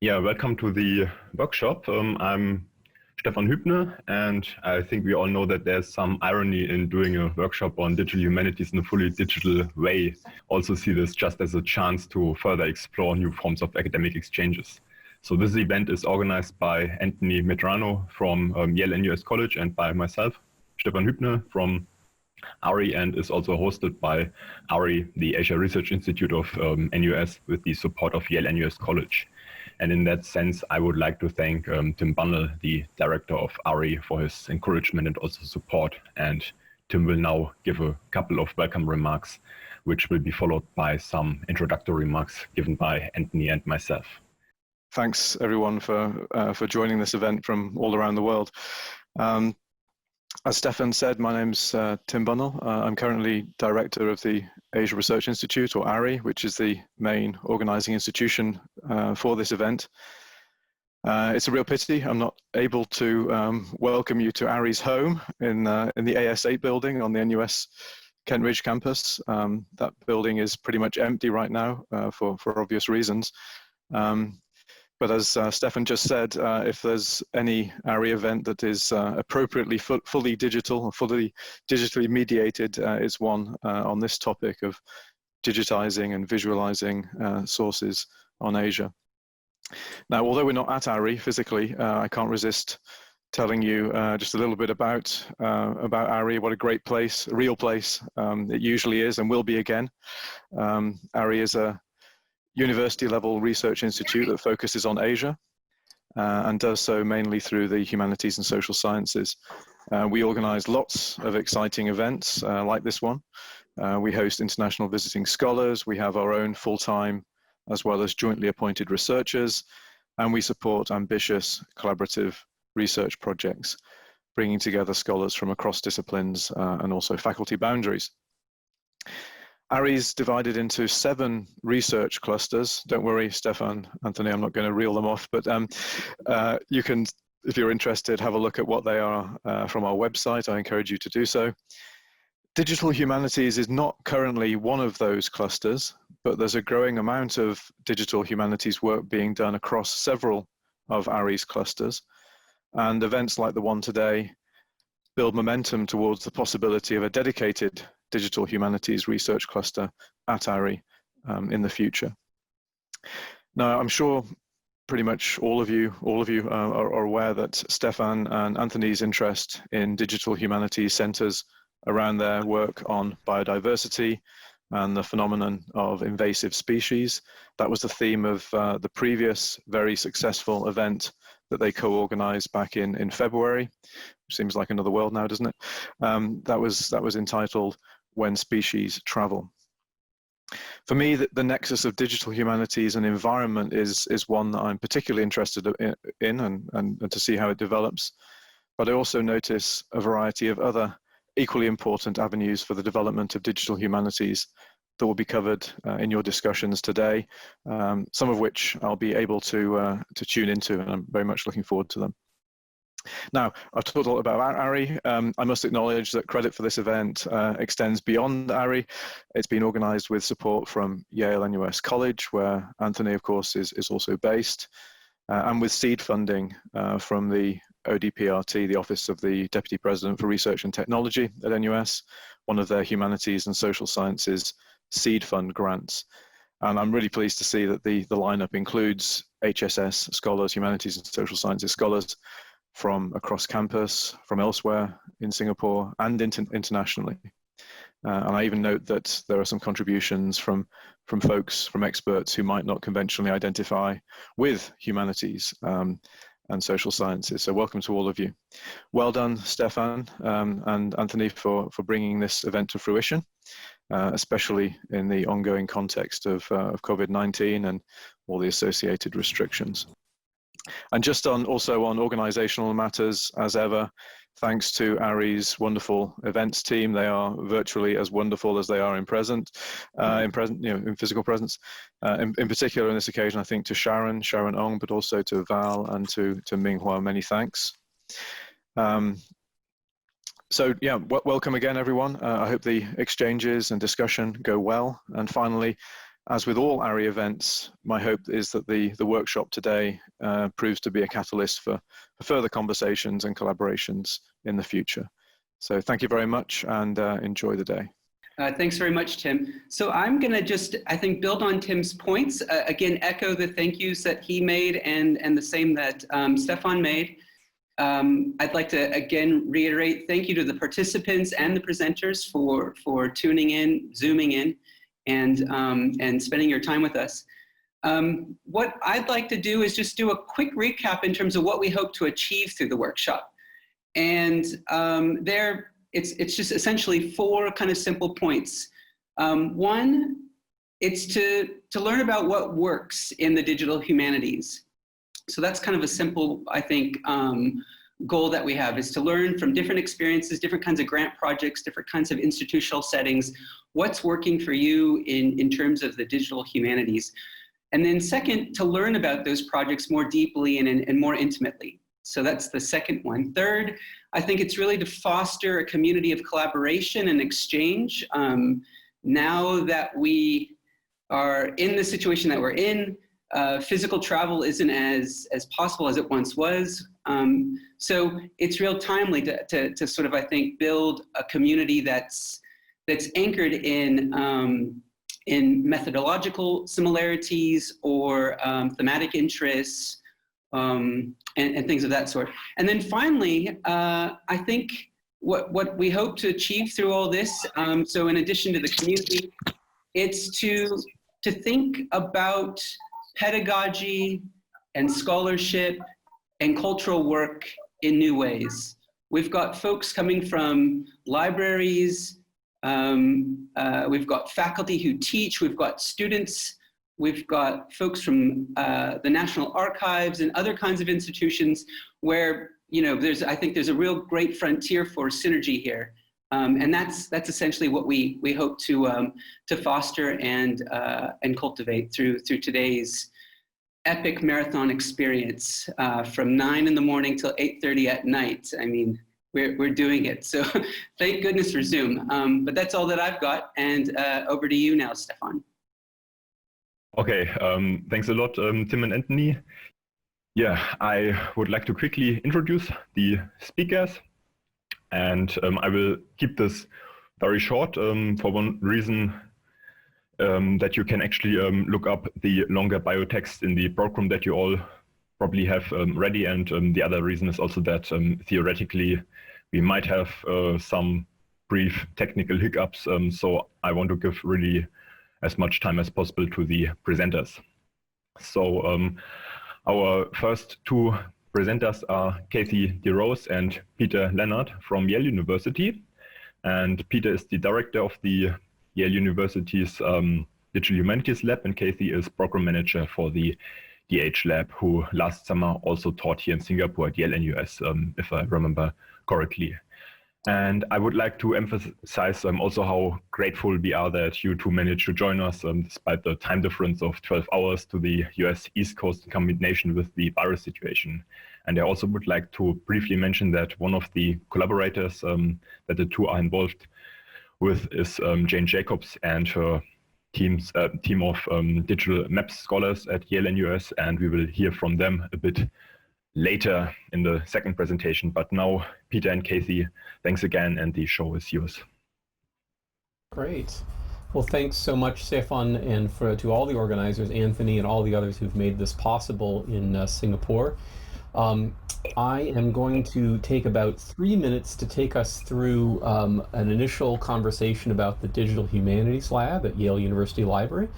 Yeah, welcome to the workshop. I'm Stefan Huebner, and I think we all know that there's some irony in doing a workshop on digital humanities in a fully digital way. Also see this just as a chance to further explore new forms of academic exchanges. So this event is organized by Anthony Medrano from Yale-Nus College and by myself, Stefan Huebner from ARI, and is also hosted by ARI, the Asia Research Institute of NUS, with the support of Yale-Nus College. And in that sense, I would like to thank Tim Bunnell, the director of ARI, for his encouragement and also support. And Tim will now give a couple of welcome remarks, which will be followed by some introductory remarks given by Anthony and myself. Thanks everyone for joining this event from all around the world. As Stefan said, my name's Tim Bunnell. I'm currently director of the Asia Research Institute, or ARI, which is the main organizing institution for this event. It's a real pity I'm not able to welcome you to ARI's home in the AS8 building on the NUS Kent Ridge campus. That building is pretty much empty right now for obvious reasons. But as Stefan just said, if there's any ARI event that is appropriately fully digital or fully digitally mediated, it's one on this topic of digitizing and visualizing sources on Asia. Now, although we're not at ARI physically, I can't resist telling you just a little bit about ARI, what a great place, a real place it usually is and will be again. ARI is a university-level research institute that focuses on Asia and does so mainly through the humanities and social sciences. We organize lots of exciting events like this one. We host international visiting scholars. We have our own full-time as well as jointly appointed researchers, and we support ambitious collaborative research projects, bringing together scholars from across disciplines and also faculty boundaries. ARI is divided into 7 research clusters. Don't worry, Stefan, Anthony, I'm not going to reel them off, but you can, if you're interested, have a look at what they are from our website. I encourage you to do so. Digital humanities is not currently one of those clusters, but there's a growing amount of digital humanities work being done across several of ARI's clusters. And events like the one today build momentum towards the possibility of a dedicated digital humanities research cluster at ARI in the future. Now, I'm sure pretty much all of you are aware that Stefan and Anthony's interest in digital humanities centers around their work on biodiversity and the phenomenon of invasive species. That was the theme of the previous very successful event that they co-organized back in February, which seems like another world now, doesn't it? That was entitled When Species Travel. For me, the nexus of digital humanities and environment is one that I'm particularly interested in and to see how it develops. But I also notice a variety of other equally important avenues for the development of digital humanities that will be covered in your discussions today, some of which I'll be able to tune into, and I'm very much looking forward to them. Now, I've talked a lot about ARI. I must acknowledge that credit for this event extends beyond ARI. It's been organized with support from Yale-Nus College, where Anthony, of course, is also based, and with seed funding from the ODPRT, the Office of the Deputy President for Research and Technology at NUS, one of their humanities and social sciences seed fund grants. And I'm really pleased to see that the lineup includes HSS scholars, humanities and social sciences scholars from across campus, from elsewhere in Singapore and internationally. And I even note that there are some contributions from folks, from experts who might not conventionally identify with humanities and social sciences. So welcome to all of you. Well done, Stefan and Anthony, for bringing this event to fruition, especially in the ongoing context of COVID-19 and all the associated restrictions. And just also on organizational matters, as ever, thanks to ARI's wonderful events team. They are virtually as wonderful as they are in in physical presence. In particular, on this occasion, I think to Sharon Ong, but also to Val and to Minghua, many thanks. So yeah, welcome again, everyone. I hope the exchanges and discussion go well. And finally, As with all ARI events, my hope is that the workshop today proves to be a catalyst for further conversations and collaborations in the future. So thank you very much, and enjoy the day. Thanks very much, Tim. So I'm going to just, I think, build on Tim's points. Again, echo the thank yous that he made and the same that Stefan made. I'd like to, again, reiterate thank you to the participants and the presenters for tuning in, zooming in, and spending your time with us. What I'd like to do is just do a quick recap in terms of what we hope to achieve through the workshop. And it's just essentially 4 kind of simple points. One, it's to learn about what works in the digital humanities. So that's kind of a simple, I think, goal that we have, is to learn from different experiences, different kinds of grant projects, different kinds of institutional settings, what's working for you in terms of the digital humanities. And then second, to learn about those projects more deeply and more intimately. So that's the second one. Third, I think it's really to foster a community of collaboration and exchange. Now that we are in the situation that we're in, physical travel isn't as possible as it once was. So it's real timely to sort of, I think, build a community that's anchored in methodological similarities or thematic interests, and things of that sort. And then finally, I think what we hope to achieve through all this, so in addition to the community, it's to think about pedagogy and scholarship and cultural work in new ways. We've got folks coming from libraries, we've got faculty who teach, we've got students, we've got folks from the National Archives and other kinds of institutions where, you know, I think there's a real great frontier for synergy here. And that's essentially what we hope to foster and cultivate through today's epic marathon experience from 9 in the morning till 8:30 at night. I mean, we're doing it. So thank goodness for Zoom. But that's all that I've got. And over to you now, Stefan. Okay, thanks a lot, Tim and Anthony. Yeah, I would like to quickly introduce the speakers. And I will keep this very short for one reason, that you can actually look up the longer bio text in the program that you all probably have ready. And the other reason is also that theoretically we might have some brief technical hiccups. So I want to give really as much time as possible to the presenters. So our first 2 presenters are Cathy Derose and Peter Leonard from Yale University. And Peter is the director of the Yale University's Digital Humanities Lab, and Cathy is program manager for the DH Lab, who last summer also taught here in Singapore at Yale-Nus, if I remember correctly. And I would like to emphasize also how grateful we are that you 2 managed to join us despite the time difference of 12 hours to the US East Coast in combination with the virus situation. And I also would like to briefly mention that one of the collaborators that the 2 are involved with is Jane Jacobs and her team of digital maps scholars at Yale-Nus, and we will hear from them a bit later in the second presentation. But now, Peter and Cathy, thanks again, and the show is yours. Great. Well, thanks so much, Stefan, and to all the organizers, Anthony, and all the others who've made this possible in Singapore. I am going to take about 3 minutes to take us through an initial conversation about the Digital Humanities Lab at Yale University Library.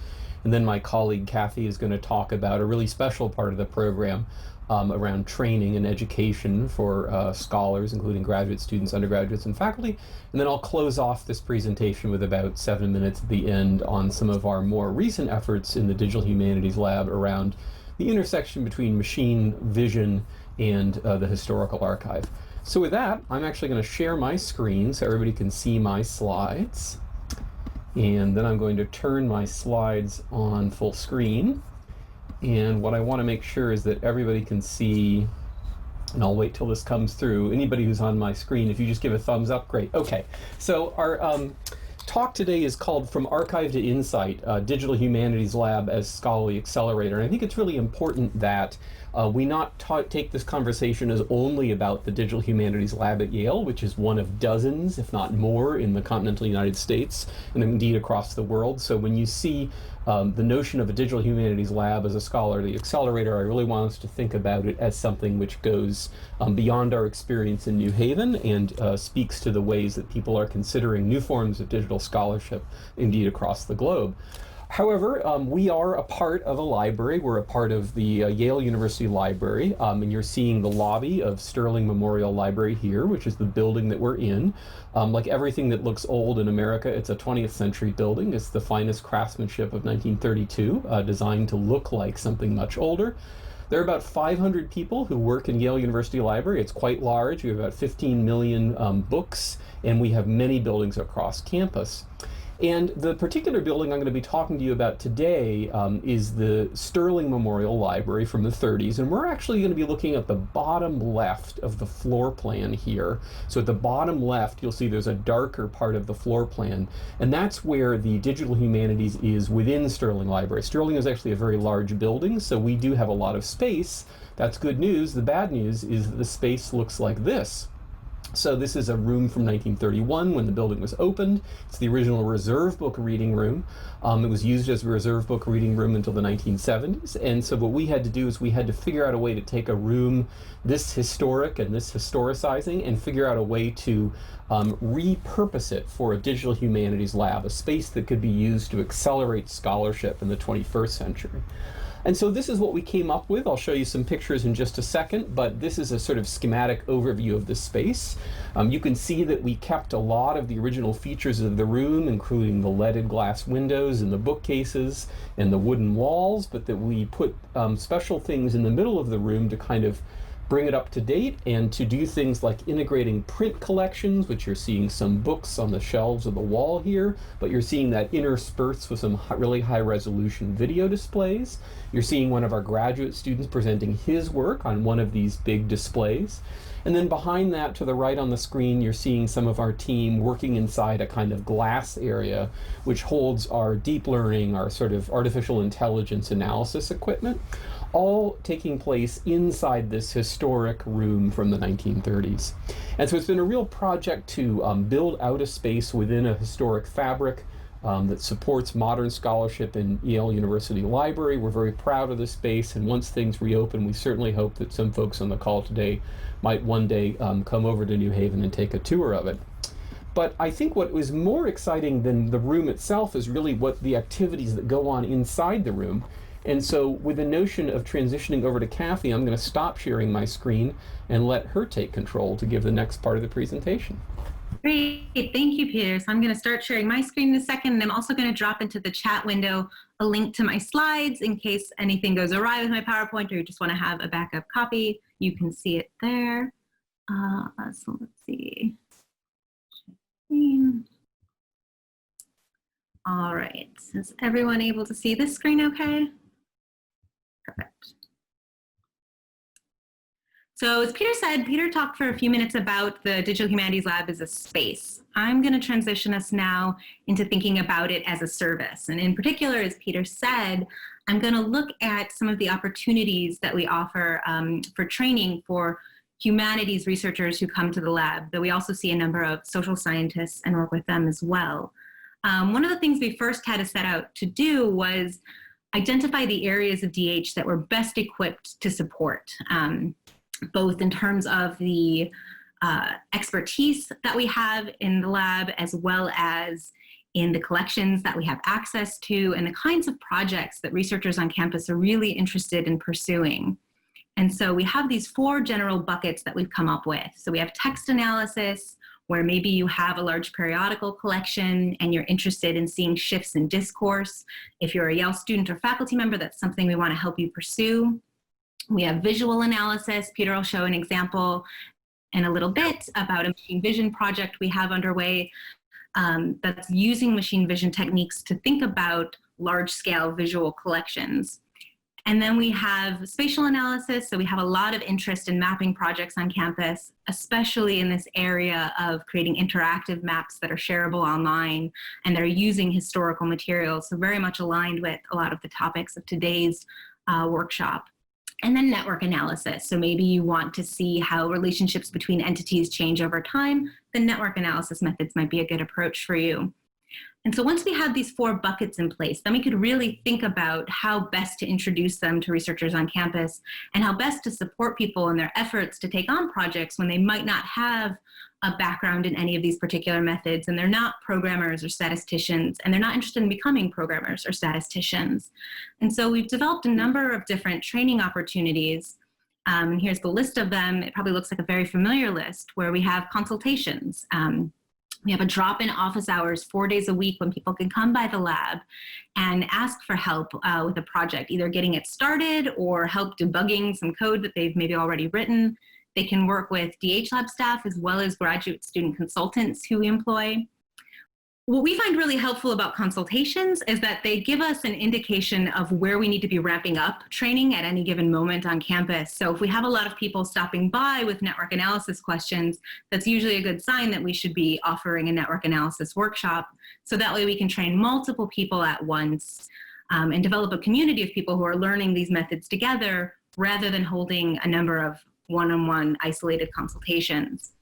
And then my colleague Cathy is going to talk about a really special part of the program around training and education for scholars, including graduate students, undergraduates, and faculty. And then I'll close off this presentation with about 7 minutes at the end on some of our more recent efforts in the Digital Humanities Lab around the intersection between machine vision and the historical archive. So with that, I'm actually going to share my screen so everybody can see my slides. And then I'm going to turn my slides on full screen. And what I want to make sure is that everybody can see, and I'll wait till this comes through. Anybody who's on my screen, if you just give a thumbs up, great. Okay, so our talk today is called From Archive to Insight, Digital Humanities Lab as Scholarly Accelerator. And I think it's really important that we not take this conversation as only about the Digital Humanities Lab at Yale, which is one of dozens, if not more, in the continental United States and indeed across the world. So when you see the notion of a Digital Humanities Lab as a scholarly accelerator, I really want us to think about it as something which goes beyond our experience in New Haven and speaks to the ways that people are considering new forms of digital scholarship, indeed across the globe. However, we are a part of a library. We're a part of the Yale University Library, and you're seeing the lobby of Sterling Memorial Library here, which is the building that we're in. Like everything that looks old in America, it's a 20th century building. It's the finest craftsmanship of 1932, designed to look like something much older. There are about 500 people who work in Yale University Library. It's quite large. We have about 15 million books, and we have many buildings across campus. And the particular building I'm going to be talking to you about today is the Sterling Memorial Library from the 30s. And we're actually going to be looking at the bottom left of the floor plan here. So at the bottom left, you'll see there's a darker part of the floor plan. And that's where the Digital Humanities is within Sterling Library. Sterling is actually a very large building, so we do have a lot of space. That's good news. The bad news is that the space looks like this. So this is a room from 1931 when the building was opened. It's the original reserve book reading room. It was used as a reserve book reading room until the 1970s. And so what we had to do is we had to figure out a way to take a room this historic and this historicizing and figure out a way to repurpose it for a digital humanities lab, a space that could be used to accelerate scholarship in the 21st century. And so this is what we came up with. I'll show you some pictures in just a second, but this is a sort of schematic overview of the space. You can see that we kept a lot of the original features of the room, including the leaded glass windows and the bookcases and the wooden walls, but that we put special things in the middle of the room to kind of bring it up to date and to do things like integrating print collections, which you're seeing some books on the shelves of the wall here, but you're seeing that interspersed with some really high resolution video displays. You're seeing one of our graduate students presenting his work on one of these big displays. And then behind that, to the right on the screen, you're seeing some of our team working inside a kind of glass area, which holds our deep learning, our sort of artificial intelligence analysis equipment, all taking place inside this historic room from the 1930s. And so it's been a real project to build out a space within a historic fabric that supports modern scholarship in Yale University Library. We're very proud of this space, and once things reopen, we certainly hope that some folks on the call today might one day come over to New Haven and take a tour of it. But I think what was more exciting than the room itself is really what the activities that go on inside the room. And so with the notion of transitioning over to Cathy, I'm going to stop sharing my screen and let her take control to give the next part of the presentation. Great, thank you, Peter. So I'm going to start sharing my screen in a second, and I'm also going to drop into the chat window a link to my slides in case anything goes awry with my PowerPoint or you just want to have a backup copy. You can see it there. So let's see. All right, is everyone able to see this screen okay? Perfect. So as Peter said, Peter talked for a few minutes about the Digital Humanities Lab as a space. I'm going to transition us now into thinking about it as a service. And in particular, as Peter said, I'm going to look at some of the opportunities that we offer for training for humanities researchers who come to the lab, though we also see a number of social scientists and work with them as well. One of the things we first had to set out to do was identify the areas of DH that were best equipped to support, both in terms of the expertise that we have in the lab, as well as in the collections that we have access to, and the kinds of projects that researchers on campus are really interested in pursuing. And so we have these 4 general buckets that we've come up with. So we have text analysis, where maybe you have a large periodical collection and you're interested in seeing shifts in discourse. If you're a Yale student or faculty member, that's something we want to help you pursue. We have visual analysis. Peter will show an example in a little bit about a machine vision project we have underway that's using machine vision techniques to think about large-scale visual collections. And then we have spatial analysis. So we have a lot of interest in mapping projects on campus, especially in this area of creating interactive maps that are shareable online and that are using historical materials. So very much aligned with a lot of the topics of today's workshop. And then network analysis. So maybe you want to see how relationships between entities change over time. The network analysis methods might be a good approach for you. And so once we have these 4 buckets in place, then we could really think about how best to introduce them to researchers on campus and how best to support people in their efforts to take on projects when they might not have a background in any of these particular methods, and they're not programmers or statisticians, and they're not interested in becoming programmers or statisticians. And so we've developed a number of different training opportunities. Here's the list of them. It probably looks like a very familiar list where we have consultations. We have a drop-in office hours 4 days a week when people can come by the lab and ask for help with a project, either getting it started or help debugging some code that they've maybe already written. They can work with DH Lab staff as well as graduate student consultants who we employ. What we find really helpful about consultations is that they give us an indication of where we need to be ramping up training at any given moment on campus. So if we have a lot of people stopping by with network analysis questions, that's usually a good sign that we should be offering a network analysis workshop. So that way we can train multiple people at once and develop a community of people who are learning these methods together rather than holding a number of one-on-one isolated consultations.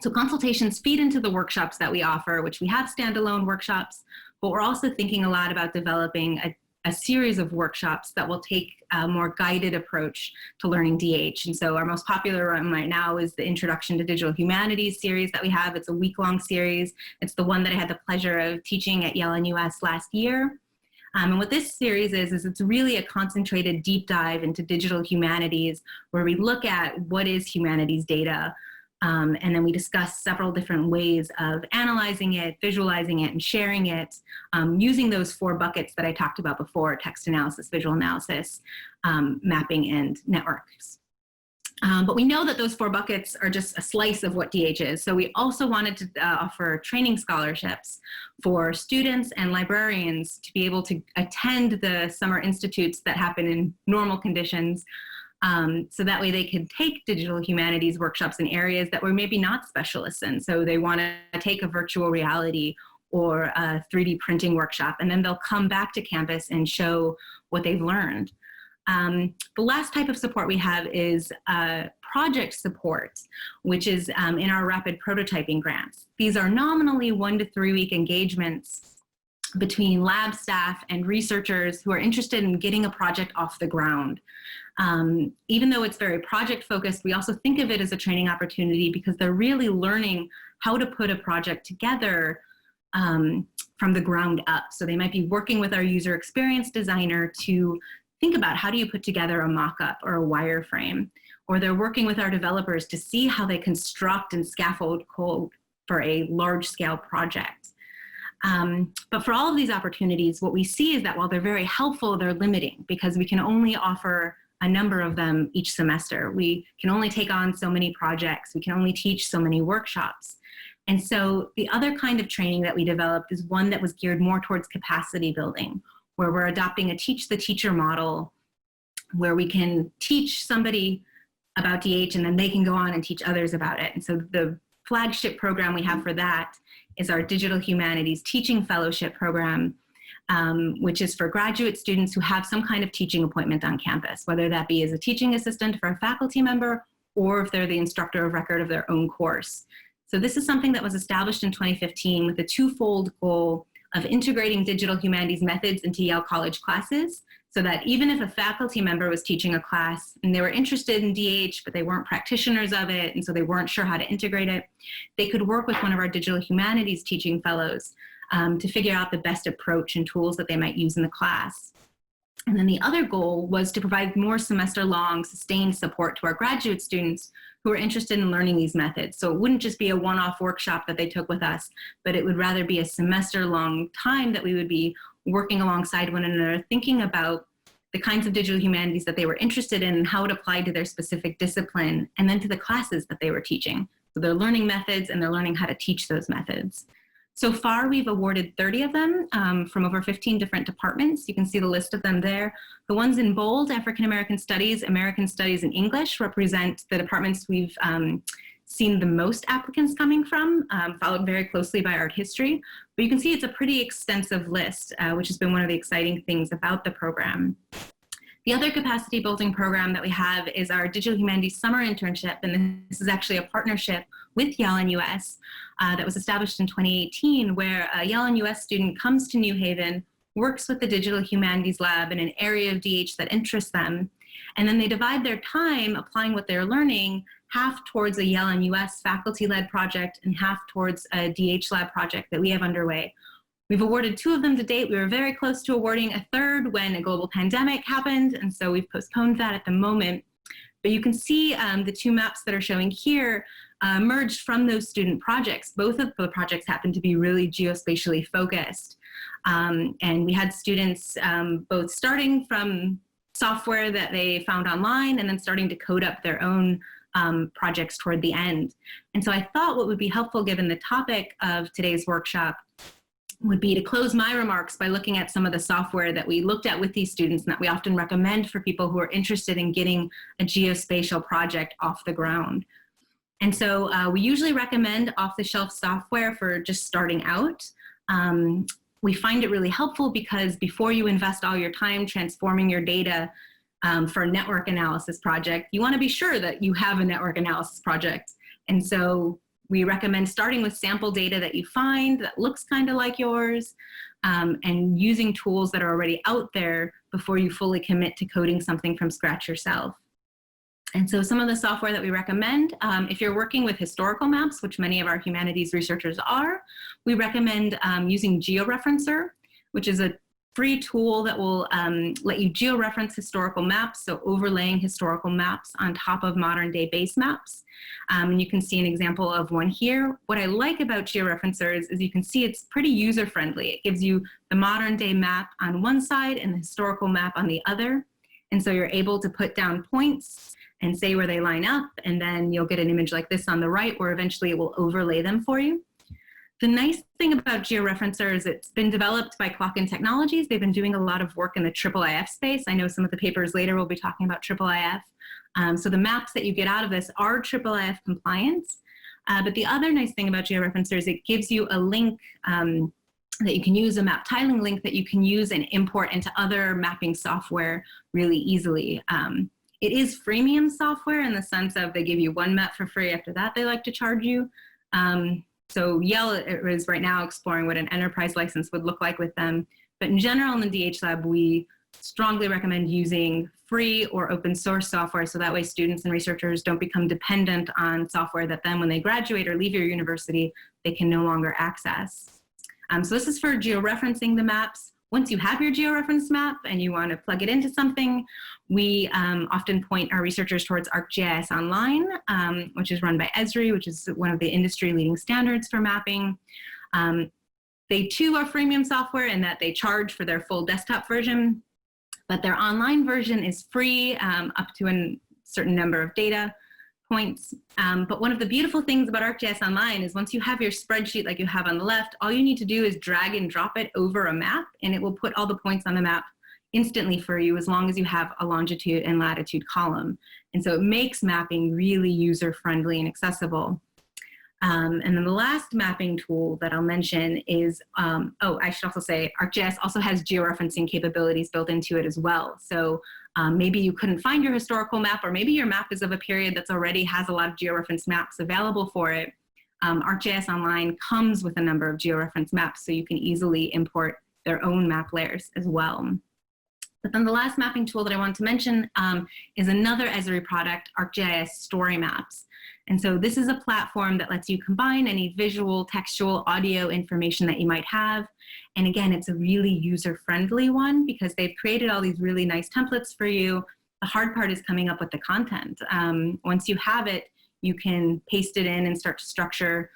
So consultations feed into the workshops that we offer, which we have standalone workshops, but we're also thinking a lot about developing a series of workshops that will take a more guided approach to learning DH. And so our most popular one right now is the Introduction to Digital Humanities series that we have. It's a week-long series. It's the one that I had the pleasure of teaching at Yale-Nus last year. And what this series is it's really a concentrated deep dive into digital humanities where we look at what is humanities data, and then we discuss several different ways of analyzing it, visualizing it, and sharing it, using those 4 buckets that I talked about before: text analysis, visual analysis, mapping, and networks. But we know that those 4 buckets are just a slice of what DH is. So we also wanted to offer training scholarships for students and librarians to be able to attend the summer institutes that happen in normal conditions. So that way they can take digital humanities workshops in areas that we're maybe not specialists in. So they want to take a virtual reality or a 3D printing workshop, and then they'll come back to campus and show what they've learned. The last type of support we have is project support, which is in our rapid prototyping grants. These are nominally 1 to 3 week engagements between lab staff and researchers who are interested in getting a project off the ground. Even though it's very project focused, we also think of it as a training opportunity because they're really learning how to put a project together from the ground up. So they might be working with our user experience designer to think about how do you put together a mock-up or a wireframe, or they're working with our developers to see how they construct and scaffold code for a large-scale project. But for all of these opportunities, what we see is that while they're very helpful, they're limiting because we can only offer a number of them each semester. We can only take on so many projects. We can only teach so many workshops. And so the other kind of training that we developed is one that was geared more towards capacity building, where we're adopting a teach the teacher model, where we can teach somebody about DH and then they can go on and teach others about it. And so the flagship program we have for that is our Digital Humanities Teaching Fellowship program, which is for graduate students who have some kind of teaching appointment on campus, whether that be as a teaching assistant for a faculty member or if they're the instructor of record of their own course. So this is something that was established in 2015 with a twofold goal of integrating digital humanities methods into Yale College classes, so that even if a faculty member was teaching a class and they were interested in DH, but they weren't practitioners of it, and so they weren't sure how to integrate it, they could work with one of our digital humanities teaching fellows to figure out the best approach and tools that they might use in the class. And then the other goal was to provide more semester-long sustained support to our graduate students who are interested in learning these methods. So it wouldn't just be a one-off workshop that they took with us, but it would rather be a semester-long time that we would be working alongside one another, thinking about the kinds of digital humanities that they were interested in and how it applied to their specific discipline, and then to the classes that they were teaching. So they're learning methods and they're learning how to teach those methods. So far, we've awarded 30 of them from over 15 different departments. You can see the list of them there. The ones in bold, African American Studies, and English, represent the departments we've seen the most applicants coming from, followed very closely by art history. But you can see it's a pretty extensive list, which has been one of the exciting things about the program. The other capacity building program that we have is our Digital Humanities Summer Internship, and this is actually a partnership with Yale-Nus that was established in 2018, where a Yale-Nus student comes to New Haven, works with the Digital Humanities Lab in an area of DH that interests them, and then they divide their time applying what they're learning, half towards a Yale-Nus faculty-led project and half towards a DH lab project that we have underway. We've awarded 2 of them to date. We were very close to awarding a 3rd when a global pandemic happened, and so we've postponed that at the moment. But you can see the 2 maps that are showing here emerged from those student projects. Both of the projects happen to be really geospatially focused. And we had students both starting from software that they found online and then starting to code up their own projects toward the end. And so I thought what would be helpful given the topic of today's workshop would be to close my remarks by looking at some of the software that we looked at with these students and that we often recommend for people who are interested in getting a geospatial project off the ground. And so we usually recommend off-the-shelf software for just starting out. We find it really helpful because before you invest all your time transforming your data for a network analysis project, you want to be sure that you have a network analysis project. And so we recommend starting with sample data that you find that looks kind of like yours, and using tools that are already out there before you fully commit to coding something from scratch yourself. And so some of the software that we recommend, if you're working with historical maps, which many of our humanities researchers are, we recommend using georeferencer, which is a free tool that will let you georeference historical maps, so overlaying historical maps on top of modern day base maps. And you can see an example of one here. What I like about georeferencers is you can see it's pretty user-friendly. It gives you the modern day map on one side and the historical map on the other. And so you're able to put down points and say where they line up, and then you'll get an image like this on the right where eventually it will overlay them for you. The nice thing about georeferencer is it's been developed by Quak Technologies. They've been doing a lot of work in the IIIF space. I know some of the papers later will be talking about IIIF. So the maps that you get out of this are IIIF compliant. But the other nice thing about georeferencer is it gives you a link that you can use, a map tiling link that you can use and import into other mapping software really easily. It is freemium software in the sense of they give you one map for free. After that, they like to charge you. So Yale is right now exploring what an enterprise license would look like with them. But in general, in the DH Lab, we strongly recommend using free or open source software so that way students and researchers don't become dependent on software that then when they graduate or leave your university, they can no longer access. So this is for georeferencing the maps. Once you have your georeference map and you want to plug it into something, we often point our researchers towards ArcGIS Online, which is run by Esri, which is one of the industry-leading standards for mapping. They too are freemium software in that they charge for their full desktop version, but their online version is free up to a certain number of data points. But one of the beautiful things about ArcGIS Online is once you have your spreadsheet like you have on the left, all you need to do is drag and drop it over a map, and it will put all the points on the map instantly for you as long as you have a longitude and latitude column. And so it makes mapping really user-friendly and accessible. And then the last mapping tool that I'll mention is, I should also say ArcGIS also has georeferencing capabilities built into it as well. So maybe you couldn't find your historical map, or maybe your map is of a period that's already has a lot of georeference maps available for it. ArcGIS Online comes with a number of georeference maps, so you can easily import their own map layers as well. But then the last mapping tool that I want to mention is another Esri product, ArcGIS Story Maps. And so this is a platform that lets you combine any visual, textual, audio information that you might have. And again, it's a really user-friendly one because they've created all these really nice templates for you. The hard part is coming up with the content. Once you have it, you can paste it in and start to structure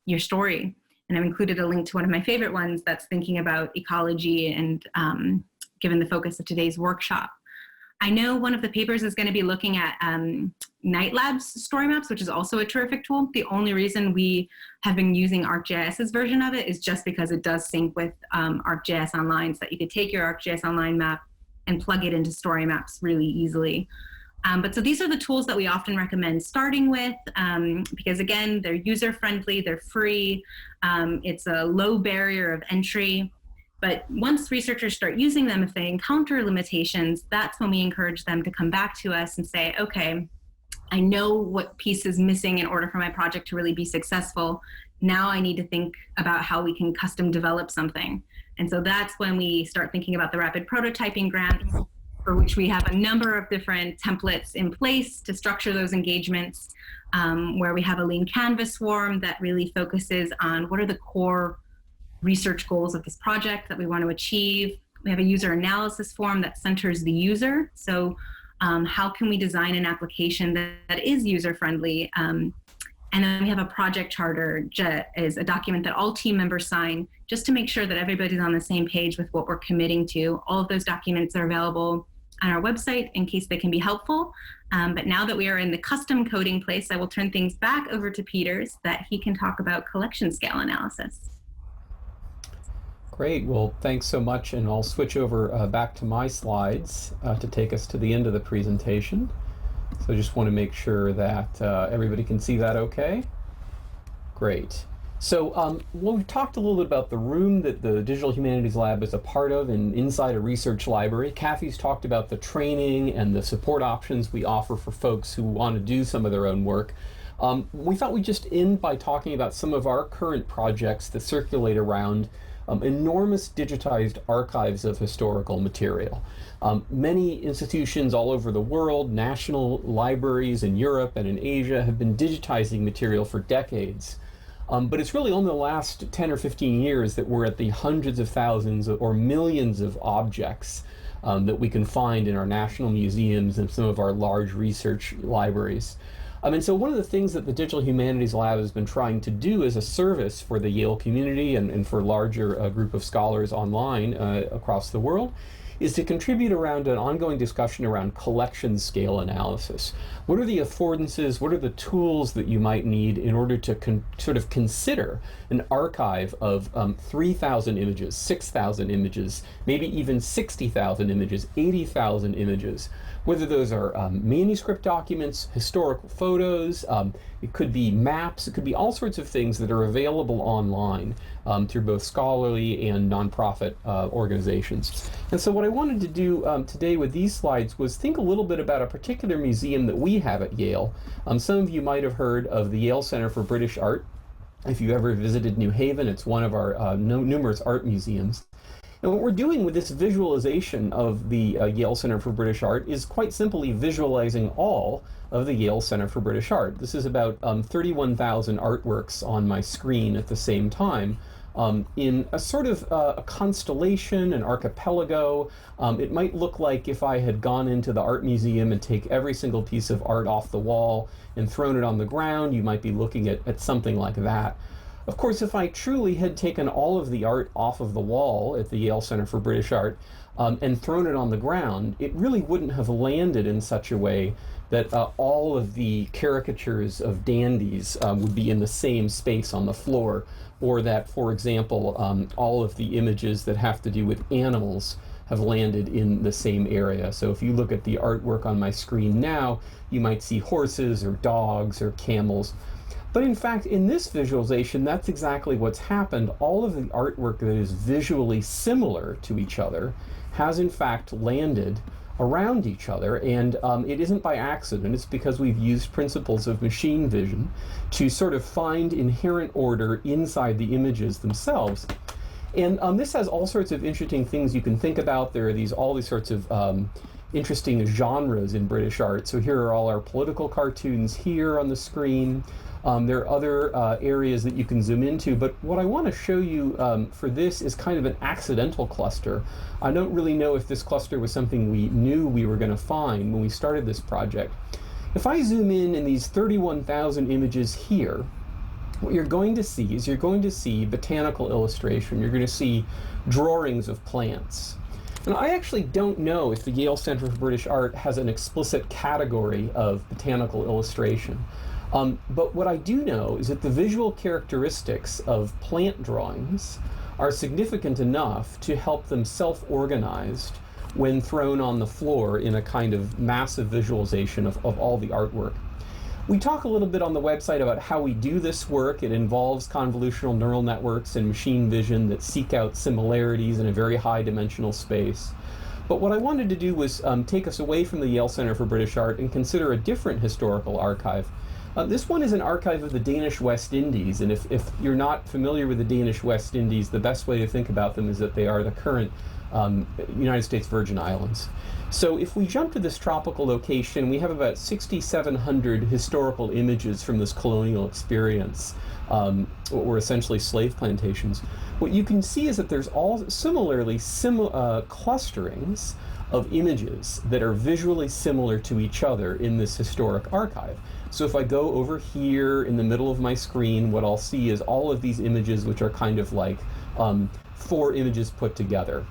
your story. And I've included a link to one of my favorite ones that's thinking about ecology and given the focus of today's workshop. I know one of the papers is going to be looking at Night Lab's story maps, which is also a terrific tool. The only reason we have been using ArcGIS's version of it is just because it does sync with ArcGIS Online, so that you could take your ArcGIS Online map and plug it into story maps really easily. But so these are the tools that we often recommend starting with, because again, they're user-friendly, they're free, it's a low barrier of entry. But once researchers start using them, if they encounter limitations, that's when we encourage them to come back to us and say, okay, I know what piece is missing in order for my project to really be successful. Now I need to think about how we can custom develop something. And so that's when we start thinking about the rapid prototyping grant, for which we have a number of different templates in place to structure those engagements, where we have a lean canvas form that really focuses on what are the core research goals of this project that we want to achieve. We have a user analysis form that centers the user. So how can we design an application that is user-friendly? And then we have a project charter, is a document that all team members sign just to make sure that everybody's on the same page with what we're committing to. All of those documents are available on our website in case they can be helpful. But now that we are in the custom coding place, I will turn things back over to Peter so that he can talk about collection scale analysis. Great. Well, thanks so much. And I'll switch over back to my slides to take us to the end of the presentation. So I just want to make sure that everybody can see that okay. Great. So we've talked a little bit about the room that the Digital Humanities Lab is a part of and inside a research library. Cathy's talked about the training and the support options we offer for folks who want to do some of their own work. We thought we'd just end by talking about some of our current projects that circulate around enormous digitized archives of historical material. Many institutions all over the world, national libraries in Europe and in Asia, have been digitizing material for decades. But it's really only the last 10 or 15 years that we're at the hundreds of thousands or millions of objects that we can find in our national museums and some of our large research libraries. And so one of the things that the Digital Humanities Lab has been trying to do as a service for the Yale community and for a larger group of scholars online across the world is to contribute around an ongoing discussion around collection scale analysis. What are the affordances, what are the tools that you might need in order to sort of consider an archive of 3,000 images, 6,000 images, maybe even 60,000 images, 80,000 images, whether those are manuscript documents, historical photos, it could be maps, it could be all sorts of things that are available online through both scholarly and nonprofit organizations. And so what I wanted to do today with these slides was think a little bit about a particular museum that we have at Yale. Some of you might have heard of the Yale Center for British Art. If you ever visited New Haven, it's one of our numerous art museums. And what we're doing with this visualization of the Yale Center for British Art is quite simply visualizing all of the Yale Center for British Art. This is about 31,000 artworks on my screen at the same time in a sort of a constellation, an archipelago. It might look like if I had gone into the art museum and take every single piece of art off the wall and thrown it on the ground, you might be looking at something like that. Of course, if I truly had taken all of the art off of the wall at the Yale Center for British Art and thrown it on the ground, it really wouldn't have landed in such a way that all of the caricatures of dandies would be in the same space on the floor, or that, for example, all of the images that have to do with animals have landed in the same area. So if you look at the artwork on my screen now, you might see horses or dogs or camels. But in fact, in this visualization, that's exactly what's happened. All of the artwork that is visually similar to each other has in fact landed around each other, and it isn't by accident. It's because we've used principles of machine vision to sort of find inherent order inside the images themselves. And this has all sorts of interesting things you can think about. There are all these sorts of interesting genres in British art. So here are all our political cartoons here on the screen. There are other areas that you can zoom into, but what I want to show you for this is kind of an accidental cluster. I don't really know if this cluster was something we knew we were going to find when we started this project. If I zoom in these 31,000 images here, what you're going to see is you're going to see botanical illustration. You're going to see drawings of plants. And I actually don't know if the Yale Center for British Art has an explicit category of botanical illustration. But what I do know is that the visual characteristics of plant drawings are significant enough to help them self-organized when thrown on the floor in a kind of massive visualization of all the artwork. We talk a little bit on the website about how we do this work. It involves convolutional neural networks and machine vision that seek out similarities in a very high dimensional space. But what I wanted to do was take us away from the Yale Center for British Art and consider a different historical archive. This one is an archive of the Danish West Indies, and if you're not familiar with the Danish West Indies, the best way to think about them is that they are the current United States Virgin Islands. So if we jump to this tropical location, we have about 6,700 historical images from this colonial experience, what were essentially slave plantations. What you can see is that there's all similarly clusterings of images that are visually similar to each other in this historic archive. So if I go over here in the middle of my screen, what I'll see is all of these images, which are kind of like 4 images put together.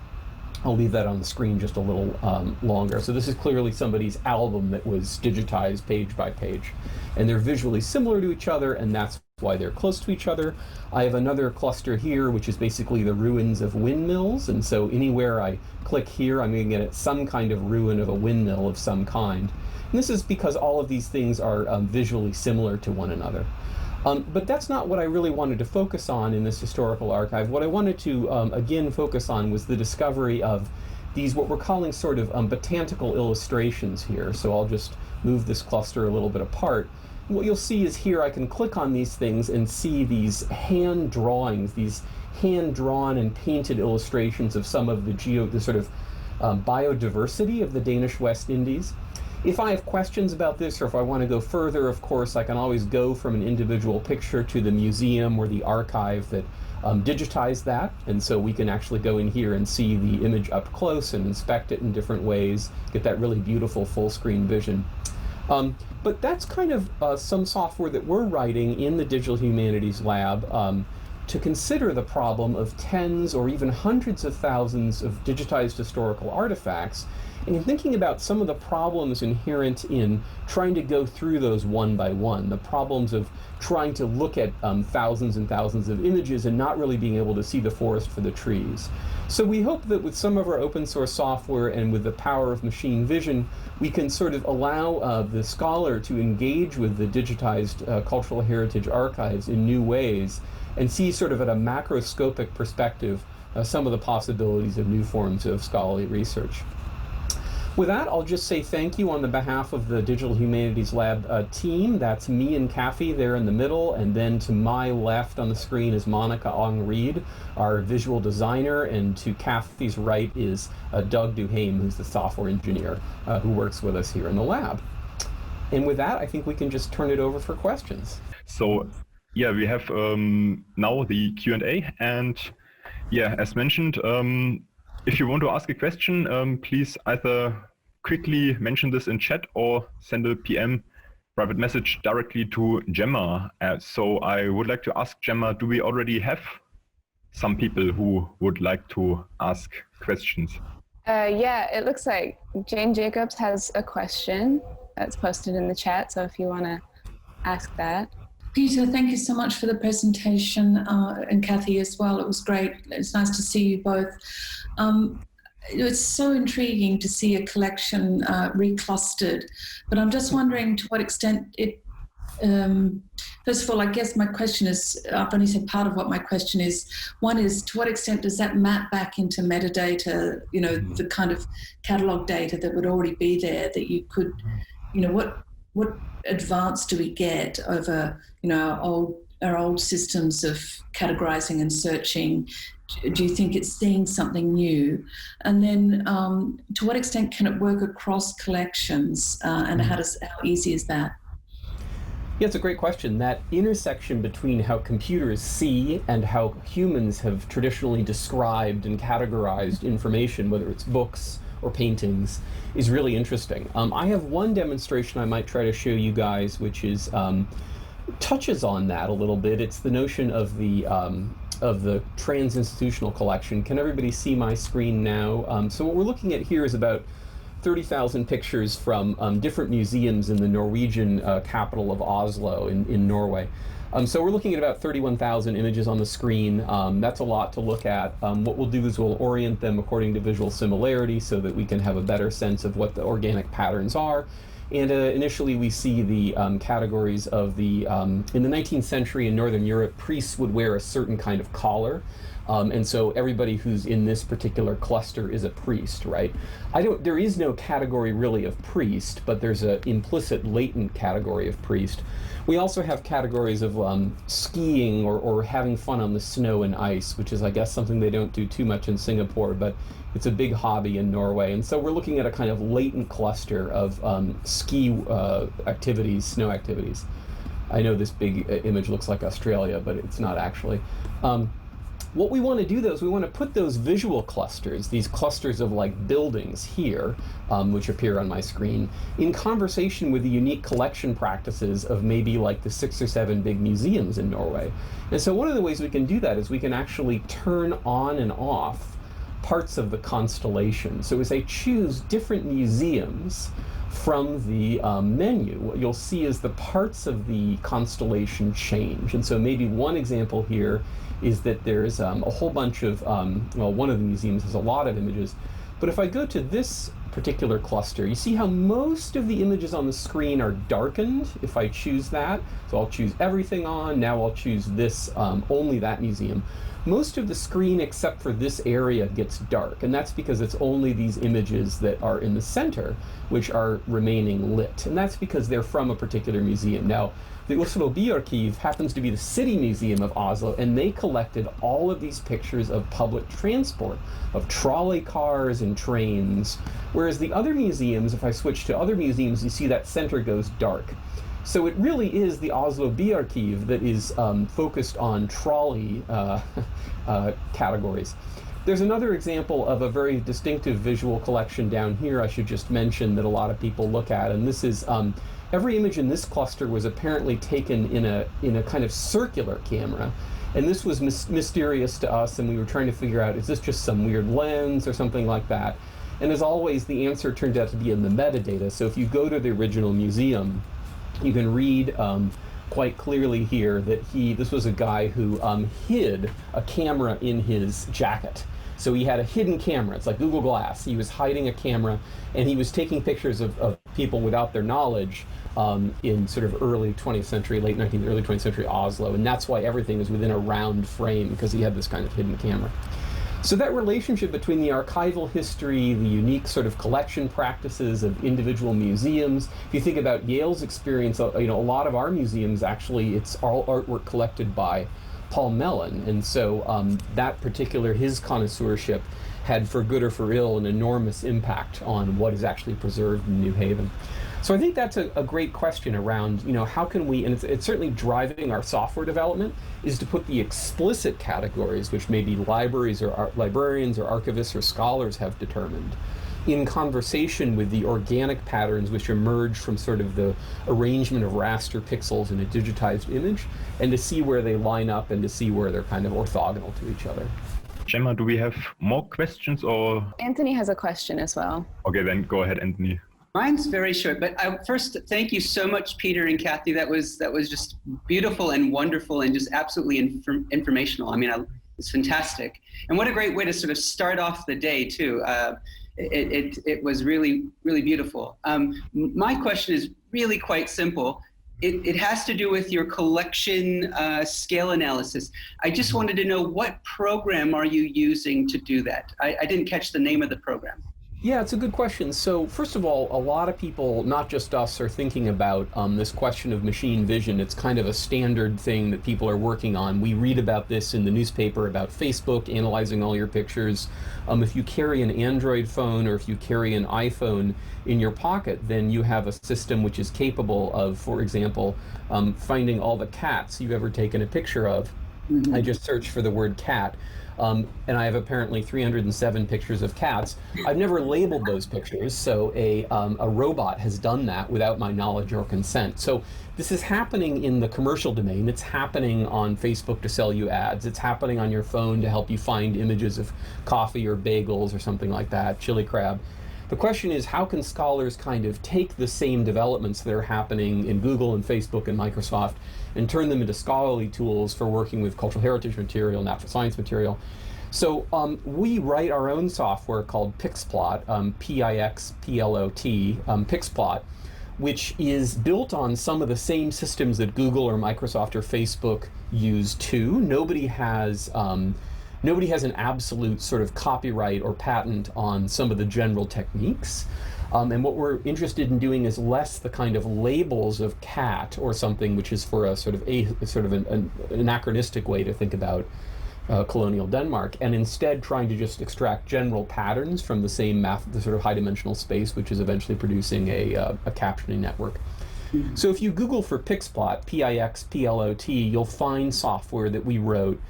I'll leave that on the screen just a little longer. So this is clearly somebody's album that was digitized page by page. And they're visually similar to each other, and that's why they're close to each other. I have another cluster here, which is basically the ruins of windmills. And so anywhere I click here, I'm going to get some kind of ruin of a windmill of some kind. And this is because all of these things are visually similar to one another. But that's not what I really wanted to focus on in this historical archive. What I wanted to, again, focus on was the discovery of these, what we're calling sort of botanical illustrations here. So I'll just move this cluster a little bit apart. What you'll see is here I can click on these things and see these hand drawings, these hand-drawn and painted illustrations of some of the sort of biodiversity of the Danish West Indies. If I have questions about this, or if I want to go further, of course, I can always go from an individual picture to the museum or the archive that digitized that. And so we can actually go in here and see the image up close and inspect it in different ways, get that really beautiful full screen vision. But that's kind of some software that we're writing in the Digital Humanities Lab to consider the problem of tens or even hundreds of thousands of digitized historical artifacts, and in thinking about some of the problems inherent in trying to go through those one by one, the problems of trying to look at thousands and thousands of images and not really being able to see the forest for the trees. So we hope that with some of our open source software and with the power of machine vision, we can sort of allow the scholar to engage with the digitized cultural heritage archives in new ways and see sort of at a macroscopic perspective some of the possibilities of new forms of scholarly research. With that, I'll just say thank you on the behalf of the Digital Humanities Lab team. That's me and Cathy there in the middle, and then to my left on the screen is Monica Ong-Reed, our visual designer, and to Cathy's right is Doug Duhame, who's the software engineer who works with us here in the lab. And with that, I think we can just turn it over for questions. So, yeah, we have now the Q&A, and yeah, as mentioned, if you want to ask a question, please either quickly mention this in chat or send a PM private message directly to Gemma. So I would like to ask Gemma, do we already have some people who would like to ask questions? Yeah, it looks like Jane Jacobs has a question that's posted in the chat. So if you want to ask that. Peter, thank you so much for the presentation, and Cathy as well. It was great. It's nice to see you both. It's so intriguing to see a collection reclustered, but I'm just wondering to what extent it, first of all, I guess my question is, I've only said part of what my question is. One is, to what extent does that map back into metadata, you know, the kind of catalog data that would already be there that you could, you know, what advance do we get over, you know, our old systems of categorizing and searching? Do you think it's seeing something new? And then to what extent can it work across collections, and how easy is that? Yeah, it's a great question. That intersection between how computers see and how humans have traditionally described and categorized information, whether it's books or paintings, is really interesting. I have one demonstration I might try to show you guys, which is touches on that a little bit. It's the notion of the trans-institutional collection. Can everybody see my screen now? So what we're looking at here is about 30,000 pictures from different museums in the Norwegian capital of Oslo in Norway. So we're looking at about 31,000 images on the screen. That's a lot to look at. What we'll do is we'll orient them according to visual similarity so that we can have a better sense of what the organic patterns are. And initially we see the categories of the, in the 19th century in Northern Europe, priests would wear a certain kind of collar. And so everybody who's in this particular cluster is a priest, right? There is no category really of priest, but there's an implicit latent category of priest. We also have categories of skiing or having fun on the snow and ice, which is, I guess, something they don't do too much in Singapore, but it's a big hobby in Norway. And so we're looking at a kind of latent cluster of ski activities, snow activities. I know this big image looks like Australia, but it's not actually. What we want to do, though, is we want to put those visual clusters, these clusters of like buildings here, which appear on my screen, in conversation with the unique collection practices of maybe like the 6 or 7 big museums in Norway. And so one of the ways we can do that is we can actually turn on and off parts of the constellation. So as I choose different museums from the menu, what you'll see is the parts of the constellation change. And so maybe one example here is that there's a whole bunch of, well, one of the museums has a lot of images, but if I go to this particular cluster, you see how most of the images on the screen are darkened if I choose that. So I'll choose everything on, now I'll choose this, only that museum. Most of the screen except for this area gets dark, and that's because it's only these images that are in the center which are remaining lit, and that's because they're from a particular museum. Now, the Oslo Byarkiv happens to be the city museum of Oslo, and they collected all of these pictures of public transport, of trolley cars and trains, whereas the other museums, if I switch to other museums, you see that center goes dark. So it really is the Oslo Byarkiv that is focused on trolley categories. There's another example of a very distinctive visual collection down here I should just mention that a lot of people look at, and this is every image in this cluster was apparently taken in a kind of circular camera, and this was mysterious to us, and we were trying to figure out, is this just some weird lens or something like that? And as always, the answer turned out to be in the metadata. So if you go to the original museum, you can read quite clearly here that this was a guy who hid a camera in his jacket. So he had a hidden camera. It's like Google Glass. He was hiding a camera, and he was taking pictures of people without their knowledge in sort of early 20th century, late 19th, early 20th century Oslo. And that's why everything is within a round frame, because he had this kind of hidden camera. So that relationship between the archival history, the unique sort of collection practices of individual museums. If you think about Yale's experience, a lot of our museums actually, it's all artwork collected by Paul Mellon, and so that particular, his connoisseurship had, for good or for ill, an enormous impact on what is actually preserved in New Haven. So I think that's a great question around, how can we, and it's certainly driving our software development, is to put the explicit categories, which maybe libraries or librarians or archivists or scholars have determined, in conversation with the organic patterns which emerge from sort of the arrangement of raster pixels in a digitized image, and to see where they line up and to see where they're kind of orthogonal to each other. Gemma, do we have more questions, or? Anthony has a question as well. Okay, then go ahead, Anthony. Mine's very short, but first, thank you so much, Peter and Cathy. That was just beautiful and wonderful and just absolutely informational. I mean, it's fantastic. And what a great way to sort of start off the day, too. It was really, really beautiful. My question is really quite simple. It has to do with your collection scale analysis. I just wanted to know, what program are you using to do that? I didn't catch the name of the program. Yeah, it's a good question. So first of all, a lot of people, not just us, are thinking about this question of machine vision. It's kind of a standard thing that people are working on. We read about this in the newspaper about Facebook analyzing all your pictures. If you carry an Android phone or if you carry an iPhone in your pocket, then you have a system which is capable of, for example, finding all the cats you've ever taken a picture of I just searched for the word cat, and I have apparently 307 pictures of cats. I've never labeled those pictures, so a robot has done that without my knowledge or consent. So this is happening in the commercial domain. It's happening on Facebook to sell you ads. It's happening on your phone to help you find images of coffee or bagels or something like that, chili crab. The question is, how can scholars kind of take the same developments that are happening in Google and Facebook and Microsoft and turn them into scholarly tools for working with cultural heritage material, natural science material? So we write our own software called Pixplot, P-I-X-P-L-O-T, Pixplot, which is built on some of the same systems that Google or Microsoft or Facebook use too. Nobody has an absolute sort of copyright or patent on some of the general techniques. And what we're interested in doing is less the kind of labels of cat or something, which is for a sort of an anachronistic way to think about colonial Denmark, and instead trying to just extract general patterns from the same the sort of high dimensional space, which is eventually producing a captioning network. So if you Google for Pixplot, P-I-X-P-L-O-T, you'll find software that we wrote.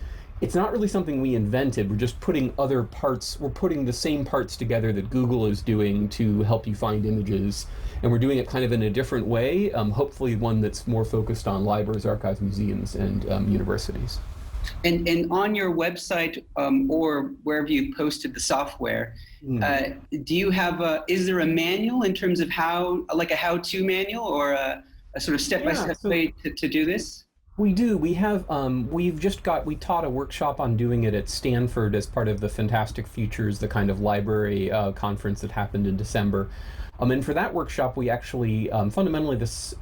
It's not really something we invented. We're just putting other parts, we're putting the same parts together that Google is doing to help you find images. And we're doing it kind of in a different way, hopefully one that's more focused on libraries, archives, museums, and universities. And on your website or wherever you posted the software, do you have is there a manual in terms of how, like a how-to manual or a sort of step-by-step way to do this? We do. We have, we taught a workshop on doing it at Stanford as part of the Fantastic Futures, the kind of library conference that happened in December. And for that workshop, we actually, fundamentally,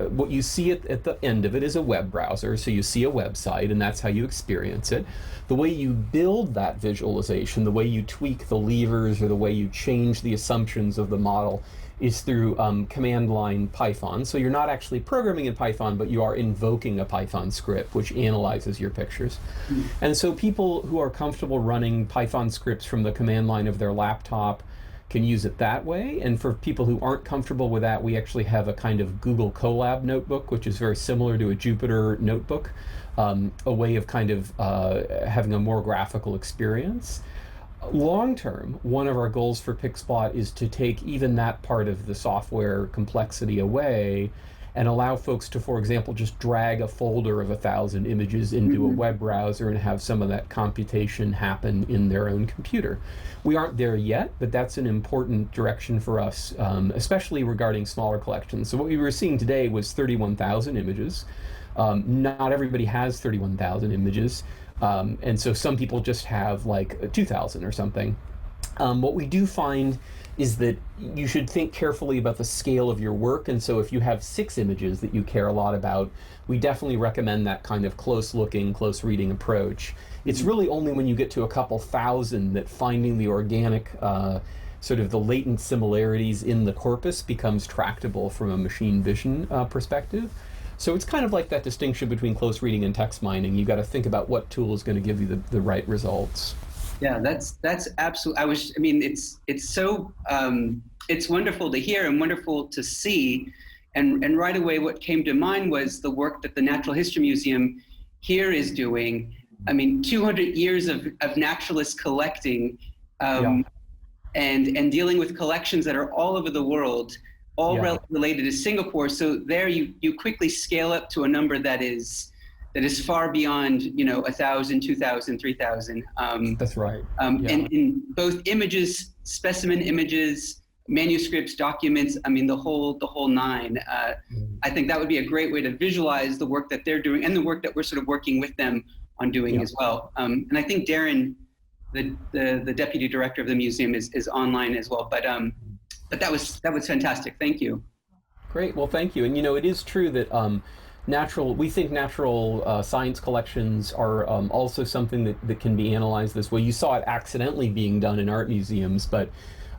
what you see at the end of it is a web browser. So you see a website, and that's how you experience it. The way you build that visualization, the way you tweak the levers, or the way you change the assumptions of the model is through command line Python. So you're not actually programming in Python, but you are invoking a Python script, which analyzes your pictures. And so people who are comfortable running Python scripts from the command line of their laptop can use it that way. And for people who aren't comfortable with that, we actually have a kind of Google Colab notebook, which is very similar to a Jupyter notebook, a way of kind of having a more graphical experience. Long term, one of our goals for Pixplot is to take even that part of the software complexity away and allow folks to, for example, just drag a folder of 1,000 images into a web browser and have some of that computation happen in their own computer. We aren't there yet, but that's an important direction for us, especially regarding smaller collections. So what we were seeing today was 31,000 images. Not everybody has 31,000 images. And so some people just have like 2,000 or something. What we do find is that you should think carefully about the scale of your work. And so if you have 6 images that you care a lot about, we definitely recommend that kind of close looking, close reading approach. It's really only when you get to a couple thousand that finding the organic, sort of the latent similarities in the corpus becomes tractable from a machine vision perspective. So it's kind of like that distinction between close reading and text mining. You got to think about what tool is going to give you the right results. Yeah, that's absolutely. I mean, it's so it's wonderful to hear and wonderful to see, and right away what came to mind was the work that the Natural History Museum here is doing. I mean, 200 years of naturalist collecting, and dealing with collections that are all over the world, all related to Singapore. So there you quickly scale up to a number that is far beyond, 1,000, 2,000, 3,000. That's right. And in both images, specimen images, manuscripts, documents, I mean, the whole nine. I think that would be a great way to visualize the work that they're doing and the work that we're sort of working with them on doing as well. And I think Darren, the deputy director of the museum, is online as well. But that was fantastic. Thank you. Great. Well, thank you. And it is true that we think natural science collections are also something that can be analyzed this way. You saw it accidentally being done in art museums, but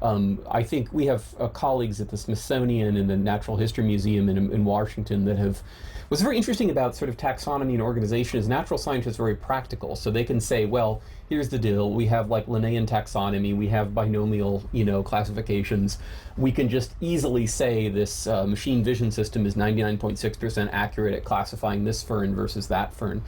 I think we have colleagues at the Smithsonian and the Natural History Museum in Washington that have. What's very interesting about sort of taxonomy and organization is natural scientists are very practical, so they can say, well, here's the deal. We have like Linnaean taxonomy, we have binomial, classifications. We can just easily say this machine vision system is 99.6% accurate at classifying this fern versus that fern.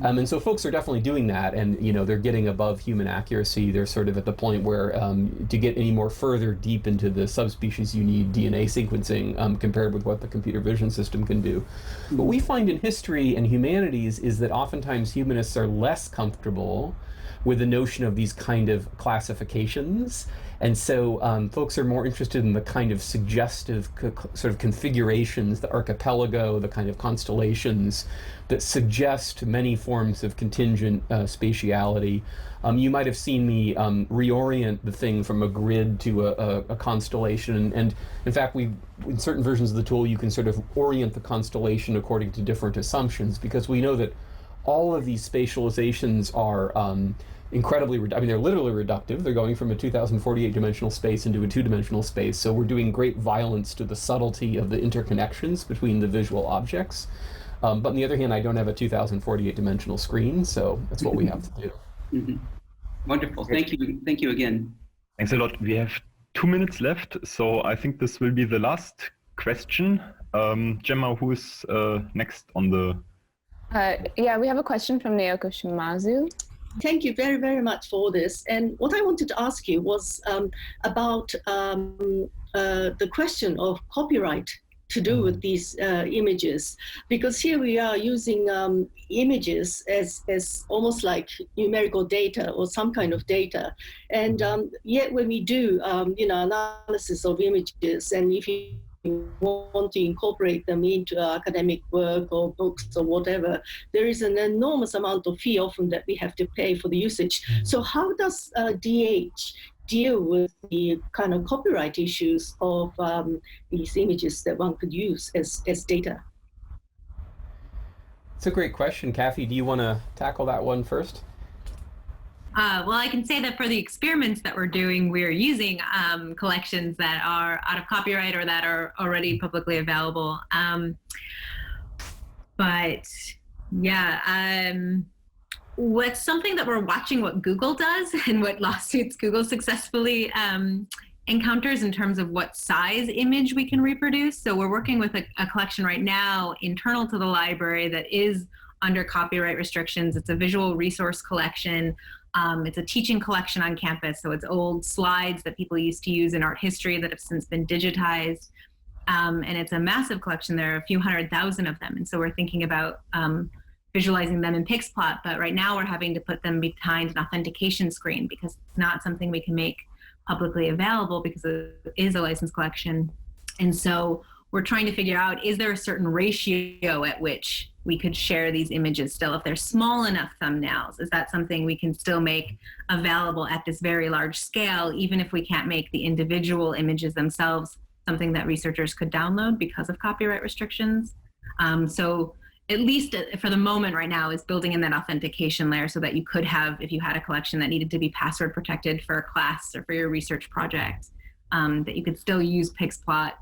And so folks are definitely doing that, and they're getting above human accuracy. They're sort of at the point where to get any more further deep into the subspecies, you need DNA sequencing compared with what the computer vision system can do. What we find in history and humanities is that oftentimes humanists are less comfortable with the notion of these kind of classifications. And so folks are more interested in the kind of suggestive sort of configurations, the archipelago, the kind of constellations that suggest many forms of contingent spatiality. You might have seen me reorient the thing from a grid to a constellation. And in fact, in certain versions of the tool, you can sort of orient the constellation according to different assumptions, because we know that all of these spatializations are incredibly, they're literally reductive. They're going from a 2048 dimensional space into a 2-dimensional space. So we're doing great violence to the subtlety of the interconnections between the visual objects. But on the other hand, I don't have a 2048 dimensional screen, so that's what we have to do. Mm-hmm. Wonderful. Thank you. Thank you again. Thanks a lot. We have 2 minutes left, so I think this will be the last question. Gemma, who is next on the... Yeah, we have a question from Naoko Shimazu. Thank you very, very much for this. And what I wanted to ask you was about the question of copyright to do with these images, because here we are using images as almost like numerical data or some kind of data. And yet when we do, analysis of images, and if you want to incorporate them into academic work or books or whatever, there is an enormous amount of fee often that we have to pay for the usage. So how does DH deal with the kind of copyright issues of these images that one could use as data? It's a great question. Cathy, do you want to tackle that one first? Well, I can say that for the experiments that we're doing, we're using collections that are out of copyright or that are already publicly available. But yeah, what's something that we're watching what Google does and what lawsuits Google successfully encounters in terms of what size image we can reproduce. So we're working with a collection right now internal to the library that is under copyright restrictions. It's a visual resource collection. It's a teaching collection on campus. So it's old slides that people used to use in art history that have since been digitized. And it's a massive collection. There are a few 100,000 of them. And so we're thinking about visualizing them in Pixplot, but right now we're having to put them behind an authentication screen because it's not something we can make publicly available because it is a licensed collection. And so we're trying to figure out, is there a certain ratio at which we could share these images still? If they're small enough thumbnails, is that something we can still make available at this very large scale, even if we can't make the individual images themselves something that researchers could download because of copyright restrictions? So at least for the moment right now is building in that authentication layer so that you could have, if you had a collection that needed to be password protected for a class or for your research project, that you could still use Pixplot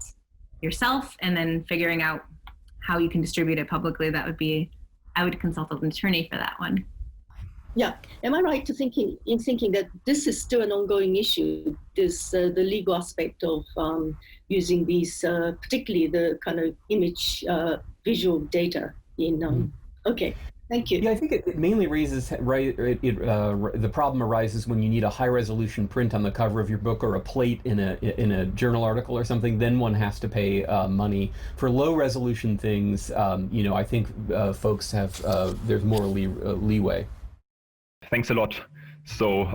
yourself, and then figuring out how you can distribute it publicly. That would be, I would consult an attorney for that one. Yeah, am I right to thinking that this is still an ongoing issue, this the legal aspect of using these, particularly the kind of image visual data in, okay. Thank you. Yeah, I think it mainly raises, the problem arises when you need a high resolution print on the cover of your book or a plate in a journal article or something. Then one has to pay money. For low resolution things, I think folks have, there's more leeway. Thanks a lot. So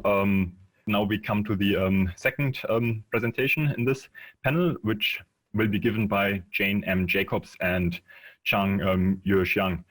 now we come to the second presentation in this panel, which will be given by Jane M. Jacobs and Chang Yueh.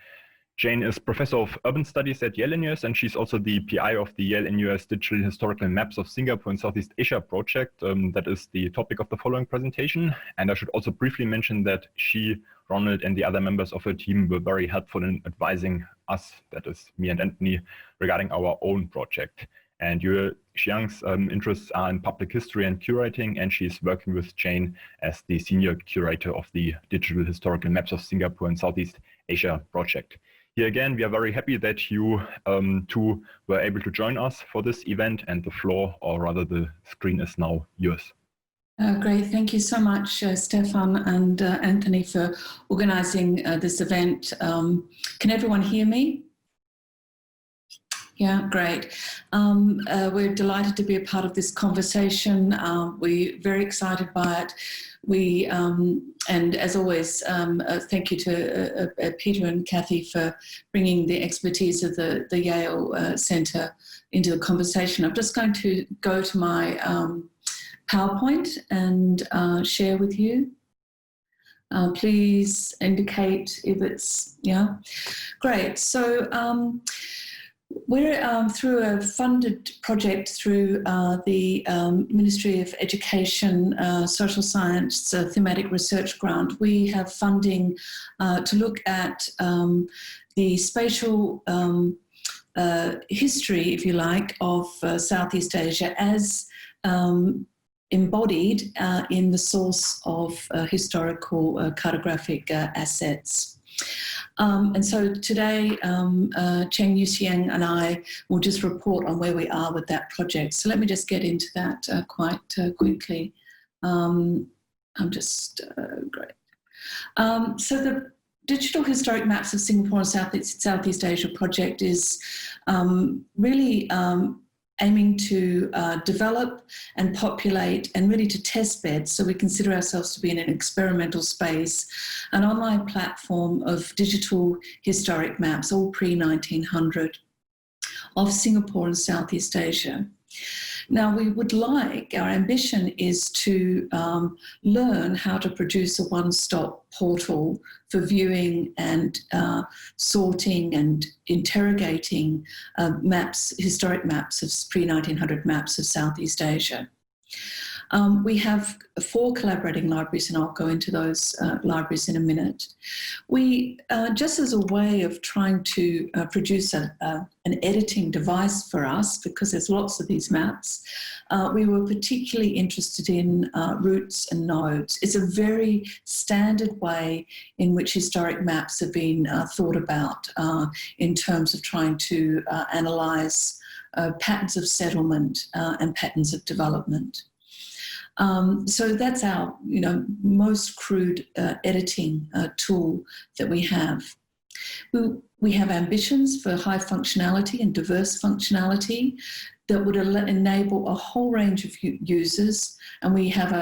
Jane is Professor of Urban Studies at Yale-Nus, and she's also the PI of the Yale-Nus Digital Historical Maps of Singapore and Southeast Asia project. That is the topic of the following presentation. And I should also briefly mention that she, Ronald, and the other members of her team were very helpful in advising us, that is me and Anthony, regarding our own project. And Yueh Xiang's interests are in public history and curating, and she's working with Jane as the senior curator of the Digital Historical Maps of Singapore and Southeast Asia project. here again, we are very happy that you two were able to join us for this event, and the floor, or rather the screen, is now yours. Great. Thank you so much, Stefan and Anthony, for organizing this event. Can everyone hear me? Yeah, great. We're delighted to be a part of this conversation. We're very excited by it. And as always, thank you to Peter and Cathy for bringing the expertise of the Yale Center into the conversation. I'm just going to go to my PowerPoint and share with you. Please indicate if it's, yeah, great. So we're through a funded project through the Ministry of Education, Social Science Thematic Research Grant. We have funding to look at the spatial history, if you like, of Southeast Asia as embodied in the source of historical cartographic assets. And so today, Chang, Siang and I will just report on where we are with that project. So let me just get into that quite quickly. I'm just, great. So the Digital Historic Maps of Singapore and Southeast Asia project is really aiming to develop and populate and really to test bed. So we consider ourselves to be in an experimental space, an online platform of digital historic maps, all pre-1900, of Singapore and Southeast Asia. Now, we would like, our ambition is to learn how to produce a one-stop portal for viewing and sorting and interrogating maps, historic maps of pre-1900 maps of Southeast Asia. We have 4 collaborating libraries, and I'll go into those libraries in a minute. We, just as a way of trying to produce an editing device for us, because there's lots of these maps, we were particularly interested in routes and nodes. It's a very standard way in which historic maps have been thought about in terms of trying to analyse patterns of settlement and patterns of development. So that's our, most crude editing tool that we have. We have ambitions for high functionality and diverse functionality that would enable a whole range of users, and we have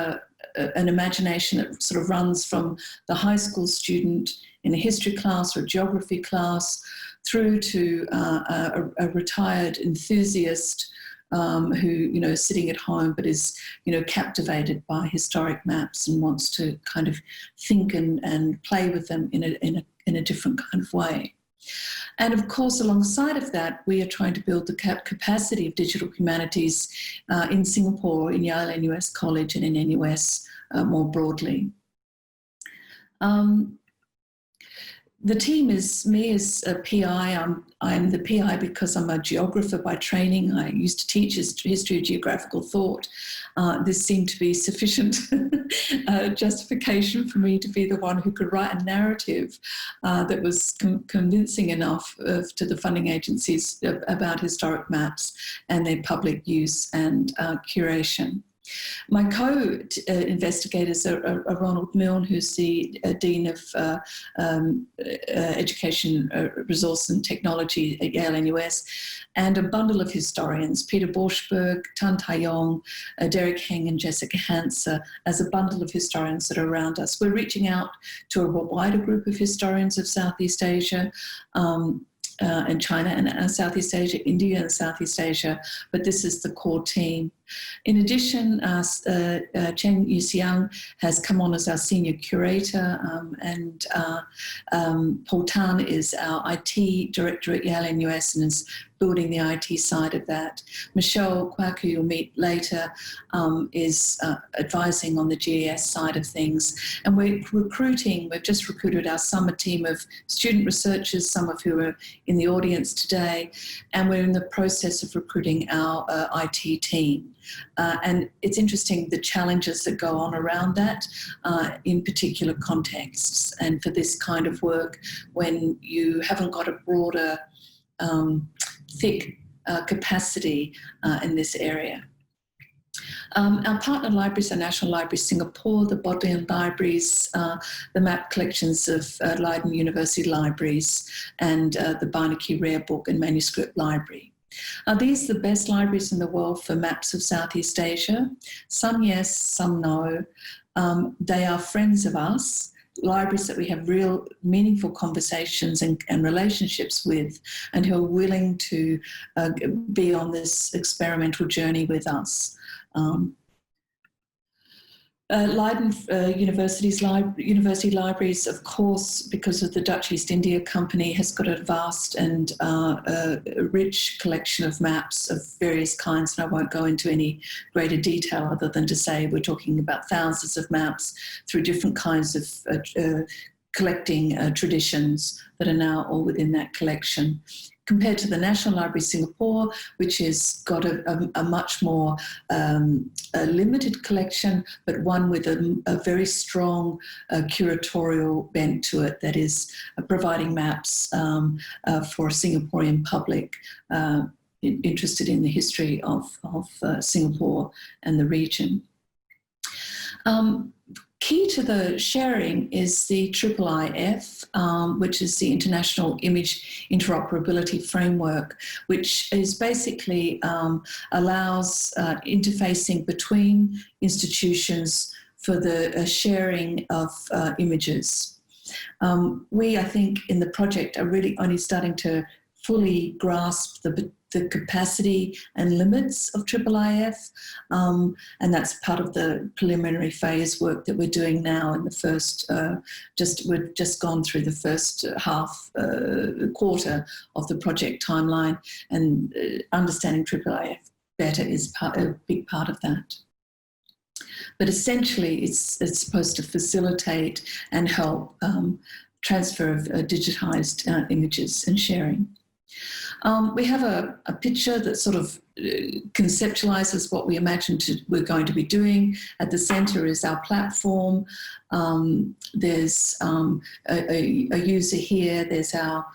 an imagination that sort of runs from the high school student in a history class or a geography class through to a retired enthusiast who, is sitting at home but is, captivated by historic maps and wants to kind of think and play with them in a different kind of way. And of course, alongside of that, we are trying to build the capacity of digital humanities in Singapore, in Yale-Nus College, and in NUS more broadly. The team is me as a PI. I'm the PI because I'm a geographer by training. I used to teach history of geographical thought. This seemed to be sufficient justification for me to be the one who could write a narrative that was convincing enough to the funding agencies about historic maps and their public use and curation. My co-investigators are Ronald Milne, who's the Dean of Education, Resource and Technology at Yale-Nus, and a bundle of historians, Peter Borschberg, Tan Tai-yong, Derek Heng and Jessica Hanser, as a bundle of historians that are around us. We're reaching out to a wider group of historians of Southeast Asia, and China and Southeast Asia, India and Southeast Asia, but this is the core team. In addition, Chang Siang has come on as our senior curator, and Paul Tan is our IT director at Yale-Nus and has building the IT side of that. Michelle Quak, who you'll meet later, is advising on the GIS side of things. And we've just recruited our summer team of student researchers, some of who are in the audience today, and we're in the process of recruiting our IT team. And it's interesting the challenges that go on around that in particular contexts. And for this kind of work, when you haven't got a broader, thick capacity in this area. Our partner libraries are National Library Singapore, the Bodleian Libraries, the map collections of Leiden University Libraries, and the Beinecke Rare Book and Manuscript Library. Are these the best libraries in the world for maps of Southeast Asia? Some yes, some no. They are friends of us, libraries that we have real meaningful conversations and relationships with, and who are willing to be on this experimental journey with us. Leiden University Libraries, of course, because of the Dutch East India Company, has got a vast and a rich collection of maps of various kinds, and I won't go into any greater detail other than to say we're talking about thousands of maps through different kinds of collecting traditions that are now all within that collection. Compared to the National Library Singapore, which has got a much more limited collection, but one with a very strong curatorial bent to it, that is providing maps for a Singaporean public interested in the history of Singapore and the region. Key to the sharing is the IIIF, which is the International Image Interoperability Framework, which is basically allows interfacing between institutions for the sharing of images. We, I think, in the project are really only starting to fully grasp the capacity and limits of IIIF, and that's part of the preliminary phase work that we're doing now in the first, we've just gone through the first quarter of the project timeline, and understanding IIIF better is a big part of that. But essentially, it's supposed to facilitate and help transfer of digitized images and sharing. We have a picture that sort of conceptualizes what we imagine we're going to be doing. At the center is our platform. There's a user here. There's our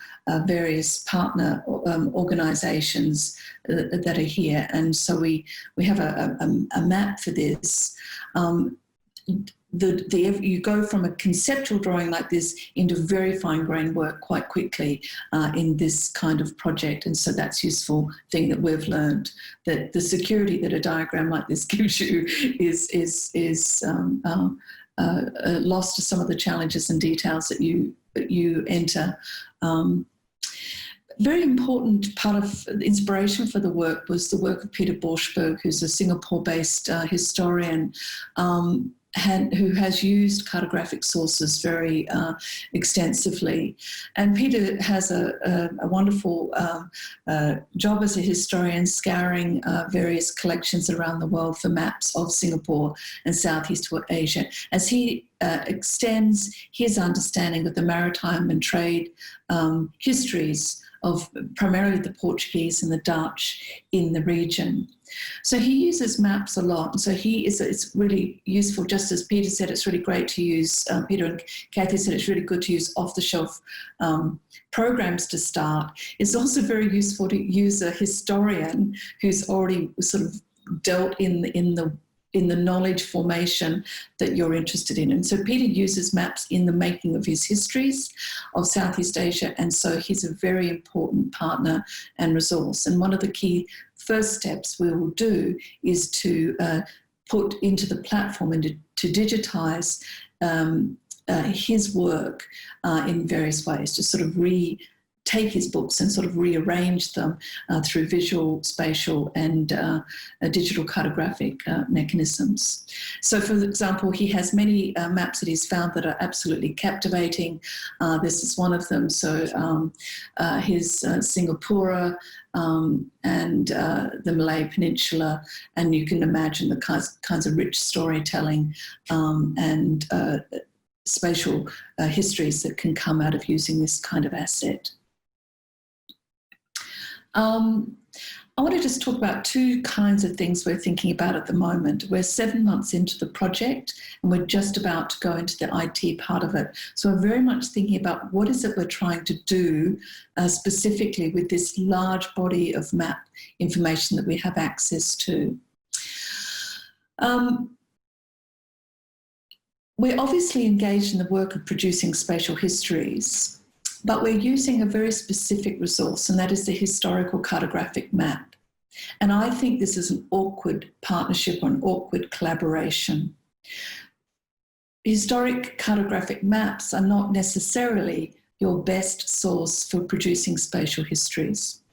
various partner organizations that are here. And so we have a map for this. You go from a conceptual drawing like this into very fine-grained work quite quickly in this kind of project, and so that's a useful thing that we've learned, that the security that a diagram like this gives you is lost to some of the challenges and details that you enter. Very important part of the inspiration for the work was the work of Peter Borschberg, who's a Singapore-based historian, who has used cartographic sources very extensively. And Peter has a wonderful job as a historian, scouring various collections around the world for maps of Singapore and Southeast Asia, as he extends his understanding of the maritime and trade histories of primarily the Portuguese and the Dutch in the region. So he uses maps a lot. And so it's really useful, just as Peter said, it's really great to use, Peter and Cathy said it's really good to use off-the-shelf programs to start. It's also very useful to use a historian who's already sort of dealt in the knowledge formation that you're interested in. And so Peter uses maps in the making of his histories of Southeast Asia, and so he's a very important partner and resource. And one of the key first steps we will do is to put into the platform and to digitize his work in various ways, to sort of take his books and sort of rearrange them through visual, spatial, and digital cartographic mechanisms. So, for example, he has many maps that he's found that are absolutely captivating. This is one of them. So, his Singapore and the Malay Peninsula, and you can imagine the kinds of rich storytelling and spatial histories that can come out of using this kind of asset. I want to just talk about two kinds of things we're thinking about at the moment. We're 7 months into the project and we're just about to go into the IT part of it. So we're very much thinking about what is it we're trying to do specifically with this large body of map information that we have access to. We're obviously engaged in the work of producing spatial histories, but we're using a very specific resource, and that is the historical cartographic map. And I think this is an awkward partnership or an awkward collaboration. Historic cartographic maps are not necessarily your best source for producing spatial histories.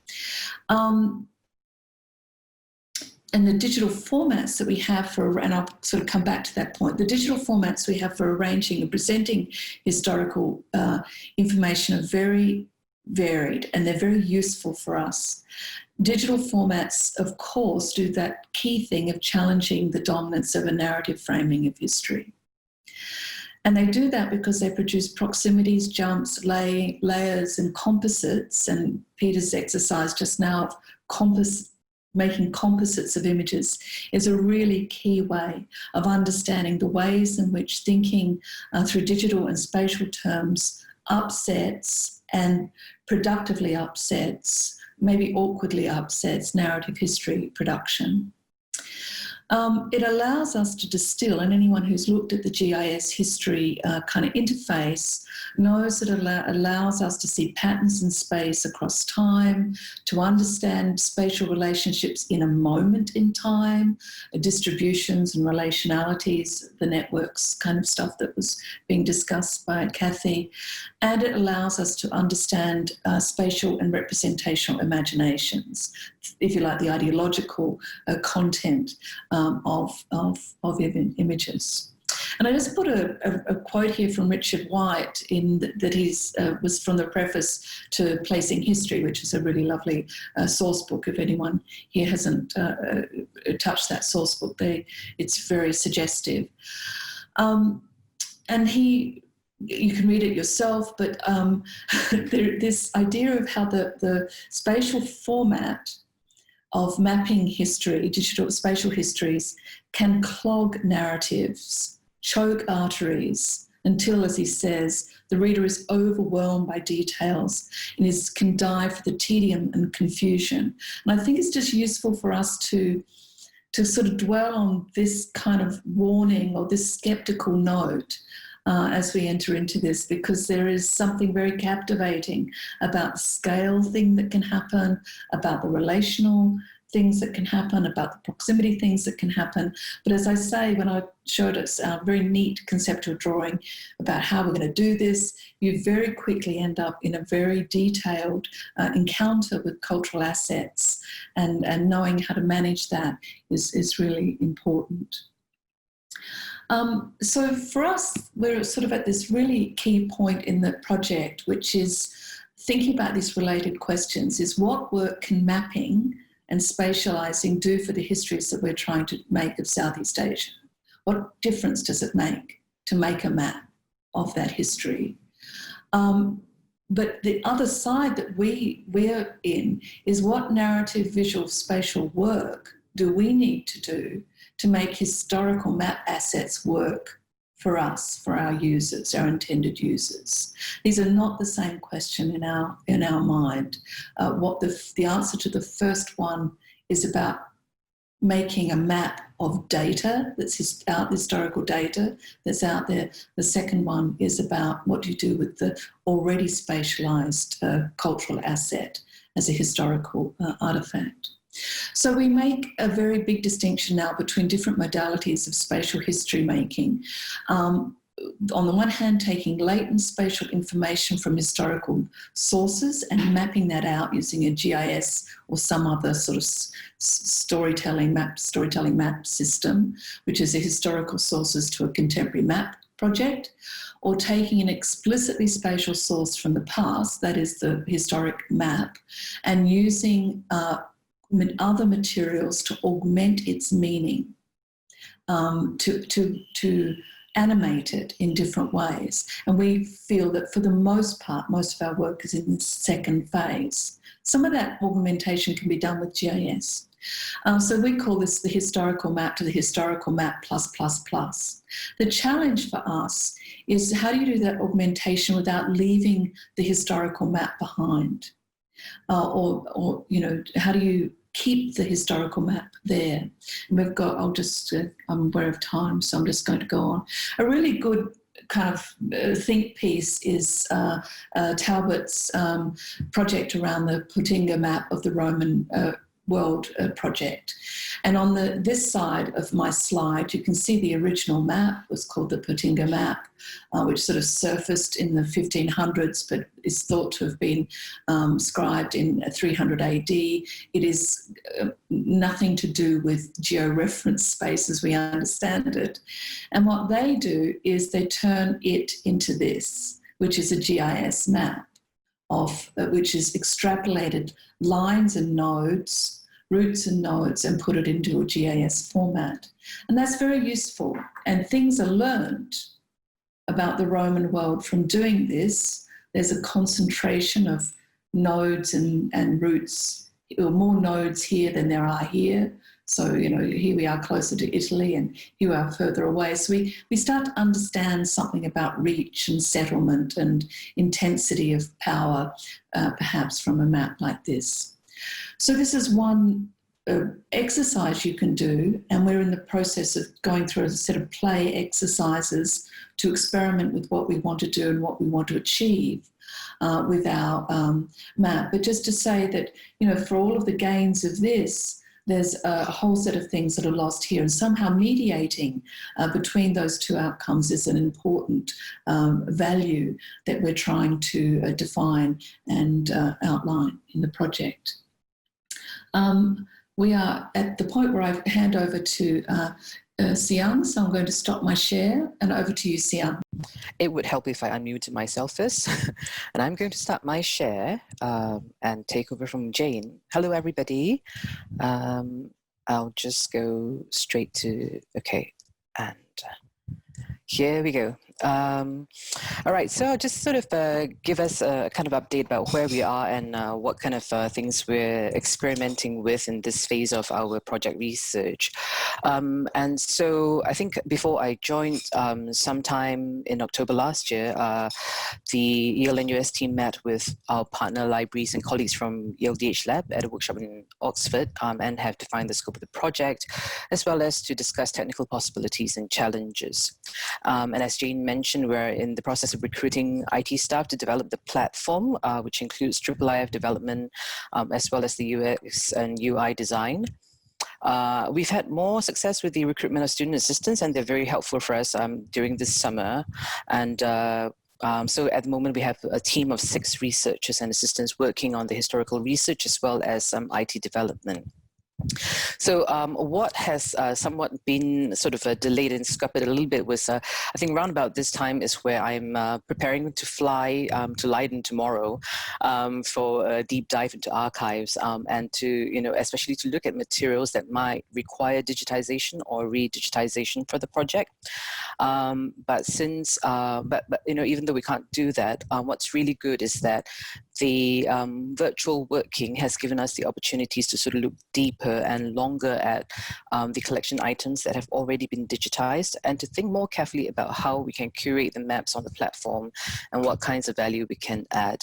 And the digital formats that we have for, and I'll sort of come back to that point, the digital formats we have for arranging and presenting historical information are very varied and they're very useful for us. Digital formats, of course, do that key thing of challenging the dominance of a narrative framing of history. And they do that because they produce proximities, jumps, layers and composites, and Peter's exercise just now of making composites of images is a really key way of understanding the ways in which thinking through digital and spatial terms upsets and productively upsets, maybe awkwardly upsets narrative history production. It allows us to distill, and anyone who's looked at the GIS history kind of interface knows that it allows us to see patterns in space across time, to understand spatial relationships in a moment in time, distributions and relationalities, the networks kind of stuff that was being discussed by Cathy, and it allows us to understand spatial and representational imaginations, if you like, the ideological content of images. And I just put a quote here from Richard White that was from the preface to Placing History, which is a really lovely source book. If anyone here hasn't touched that source book, it's very suggestive. And you can read it yourself, but this idea of how the spatial format of mapping history, digital spatial histories, can clog narratives, choke arteries, until, as he says, the reader is overwhelmed by details and can die for the tedium and confusion. And I think it's just useful for us to sort of dwell on this kind of warning or this skeptical note as we enter into this, because there is something very captivating about the scale thing that can happen, about the relational things that can happen, about the proximity things that can happen. But as I say, when I showed us a very neat conceptual drawing about how we're going to do this, you very quickly end up in a very detailed encounter with cultural assets, and knowing how to manage that is really important. So for us, we're sort of at this really key point in the project, which is thinking about these related questions, is what work can mapping and spatializing do for the histories that we're trying to make of Southeast Asia? What difference does it make to make a map of that history? But the other side that we're in is what narrative, visual, spatial work do we need to do to make historical map assets work for us, for our users, our intended users? These are not the same question in our mind. What the answer to the first one is about making a map of data that's historical data that's out there. The second one is about what do you do with the already spatialized cultural asset as a historical artifact. So we make a very big distinction now between different modalities of spatial history making. on the one hand, taking latent spatial information from historical sources and mapping that out using a GIS or some other sort of storytelling map system, which is a historical sources to a contemporary map project, or taking an explicitly spatial source from the past, that is the historic map, and using other materials to augment its meaning, to animate it in different ways. And we feel that for the most part, most of our work is in the second phase. Some of that augmentation can be done with GIS. So we call this the historical map to the historical map plus, plus, plus. The challenge for us is how do you do that augmentation without leaving the historical map behind? Or you know, how do you keep the historical map there? And we've got, I'm aware of time, so I'm just going to go on. A really good kind of think piece is Talbot's project around the Putinga map of the Roman world project. And on this side of my slide, you can see the original map was called the Putinga map, which sort of surfaced in the 1500s, but is thought to have been scribed in 300 AD. It is nothing to do with georeference space as we understand it. And what they do is they turn it into this, which is a GIS map of which is extrapolated lines and nodes, routes and nodes, and put it into a GIS format. And that's very useful. And things are learned about the Roman world from doing this. There's a concentration of nodes and routes, or more nodes here than there are here. So, you know, here we are closer to Italy and here we are further away. So we start to understand something about reach and settlement and intensity of power, perhaps from a map like this. So this is one exercise you can do, and we're in the process of going through a set of play exercises to experiment with what we want to do and what we want to achieve with our map. But just to say that, you know, for all of the gains of this, there's a whole set of things that are lost here, and somehow mediating between those two outcomes is an important value that we're trying to define and outline in the project. We are at the point where I hand over to Siang, so I'm going to stop my share, and over to you, Siang. It would help if I unmuted myself first. And I'm going to start my share and take over from Jane. Hello, everybody. I'll just go straight to, okay, and here we go. All right, so just sort of give us a kind of update about where we are and what kind of things we're experimenting with in this phase of our project research. And so I think before I joined sometime in October last year, the Yale-Nus team met with our partner libraries and colleagues from Yale-DH Lab at a workshop in Oxford and have defined the scope of the project, as well as to discuss technical possibilities and challenges. And as Jane mentioned, we're in the process of recruiting IT staff to develop the platform, which includes IIIF development, as well as the UX and UI design. We've had more success with the recruitment of student assistants, and they're very helpful for us during this summer. And so at the moment, we have a team of 6 researchers and assistants working on the historical research as well as IT development. So what has somewhat been sort of delayed and scuppered a little bit was, I think around about this time is where I'm preparing to fly to Leiden tomorrow for a deep dive into archives and to, you know, especially to look at materials that might require digitization or re-digitization for the project. But since, but you know, even though we can't do that, what's really good is that the virtual working has given us the opportunities to sort of look deeper and longer at the collection items that have already been digitized, and to think more carefully about how we can curate the maps on the platform and what kinds of value we can add.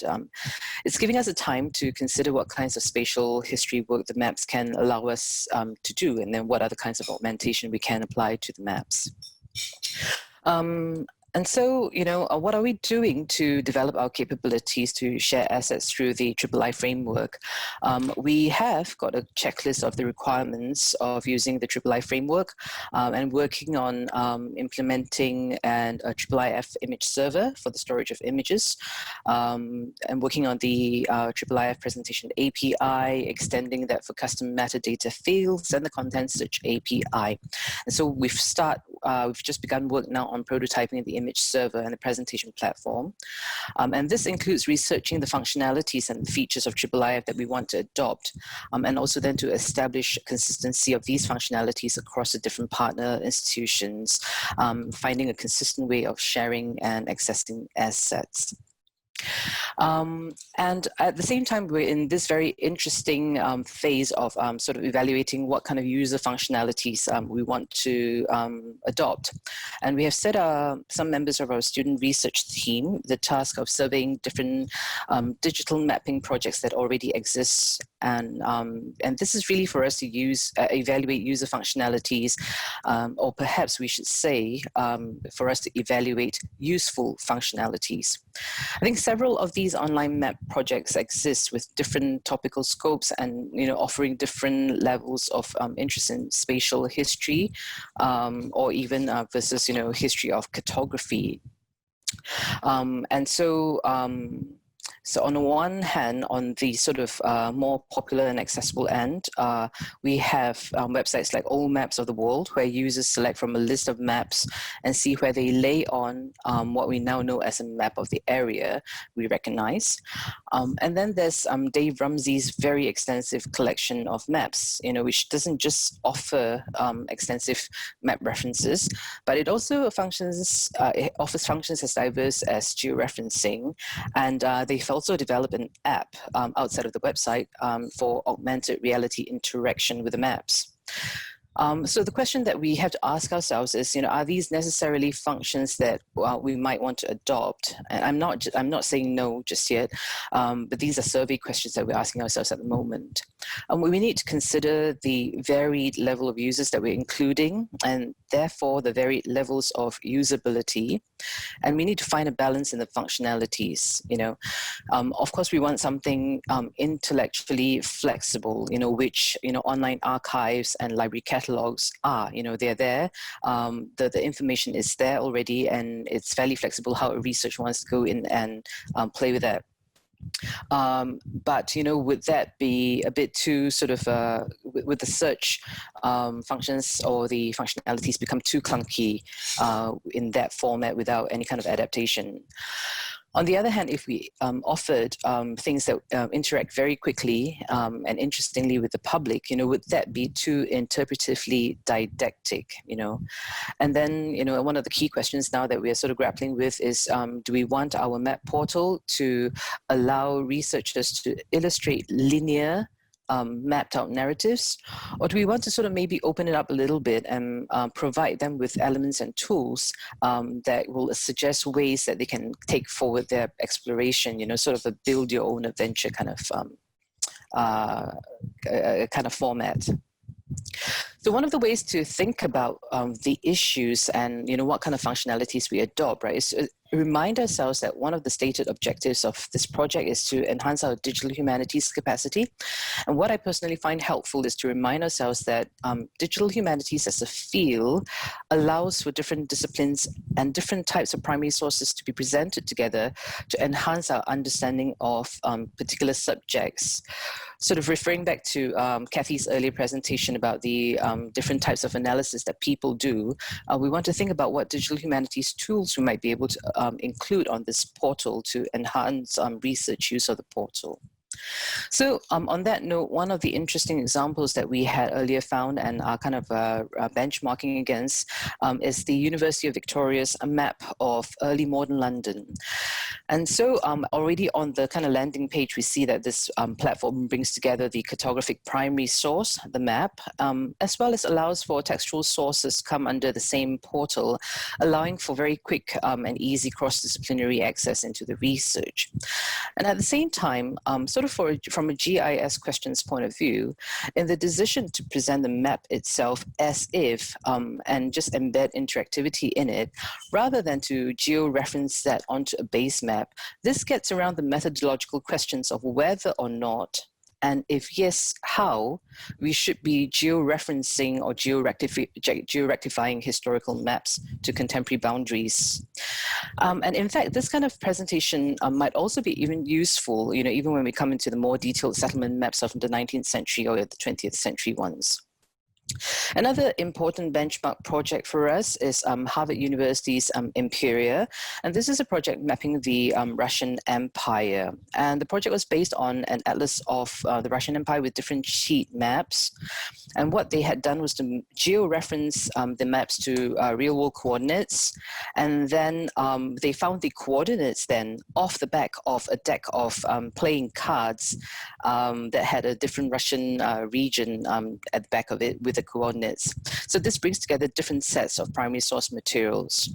It's giving us a time to consider what kinds of spatial history work the maps can allow us to do, and then what other kinds of augmentation we can apply to the maps. And so, what are we doing to develop our capabilities to share assets through the III framework? We have got a checklist of the requirements of using the III framework and working on implementing a IIIF image server for the storage of images, and working on the IIIF presentation API, extending that for custom metadata fields and the content search API. And so we've just begun work now on prototyping the image server and the presentation platform. And this includes researching the functionalities and features of IIIF that we want to adopt, and also then to establish consistency of these functionalities across the different partner institutions, finding a consistent way of sharing and accessing assets. And at the same time, we're in this very interesting phase of sort of evaluating what kind of user functionalities we want to adopt. And we have set some members of our student research team the task of surveying different digital mapping projects that already exist. And this is really for us to evaluate user functionalities, or perhaps we should say for us to evaluate useful functionalities. I think several of these online map projects exist with different topical scopes and offering different levels of interest in spatial history, or even versus history of cartography. So on the one hand, on the sort of more popular and accessible end, we have websites like All Maps of the World, where users select from a list of maps and see where they lay on what we now know as a map of the area we recognize. And then there's Dave Rumsey's very extensive collection of maps, which doesn't just offer extensive map references, but it also it offers functions as diverse as georeferencing, and they've also developed an app outside of the website for augmented reality interaction with the maps. So the question that we have to ask ourselves is, are these necessarily functions that we might want to adopt? And I'm not saying no just yet, but these are survey questions that we're asking ourselves at the moment. We need to consider the varied level of users that we're including, and therefore the varied levels of usability. And we need to find a balance in the functionalities. Of course, we want something intellectually flexible, which online archives and library catalogs are. They're there. The information is there already, and it's fairly flexible how a researcher wants to go in and play with that. But would that be a bit too sort of with the search functions or the functionalities become too clunky in that format without any kind of adaptation? On the other hand, if we offered things that interact very quickly and interestingly with the public, would that be too interpretively didactic, And then, one of the key questions now that we are sort of grappling with is, do we want our map portal to allow researchers to illustrate linear mapped out narratives, or do we want to sort of maybe open it up a little bit and provide them with elements and tools that will suggest ways that they can take forward their exploration, sort of a build your own adventure kind of format. So one of the ways to think about the issues and what kind of functionalities we adopt, right, is to remind ourselves that one of the stated objectives of this project is to enhance our digital humanities capacity. And what I personally find helpful is to remind ourselves that digital humanities as a field allows for different disciplines and different types of primary sources to be presented together to enhance our understanding of particular subjects. Sort of referring back to Cathy's earlier presentation about the different types of analysis that people do, we want to think about what digital humanities tools we might be able to include on this portal to enhance research use of the portal. So on that note, one of the interesting examples that we had earlier found and are kind of benchmarking against is the University of Victoria's map of early modern London. And so already on the kind of landing page, we see that this platform brings together the cartographic primary source, the map, as well as allows for textual sources come under the same portal, allowing for very quick and easy cross-disciplinary access into the research. And at the same time, sort of from a GIS questions point of view, in the decision to present the map itself as if and just embed interactivity in it, rather than to geo-reference that onto a base map, this gets around the methodological questions of whether or not, and if yes, how, we should be geo-referencing or geo-rectifying historical maps to contemporary boundaries. And in fact, this kind of presentation might also be even useful, even when we come into the more detailed settlement maps of the 19th century or the 20th century ones. Another important benchmark project for us is Harvard University's Imperia, and this is a project mapping the Russian Empire. And the project was based on an atlas of the Russian Empire with different sheet maps. And what they had done was to geo-reference the maps to real-world coordinates, and then they found the coordinates then off the back of a deck of playing cards that had a different Russian region at the back of it with the coordinates. So this brings together different sets of primary source materials.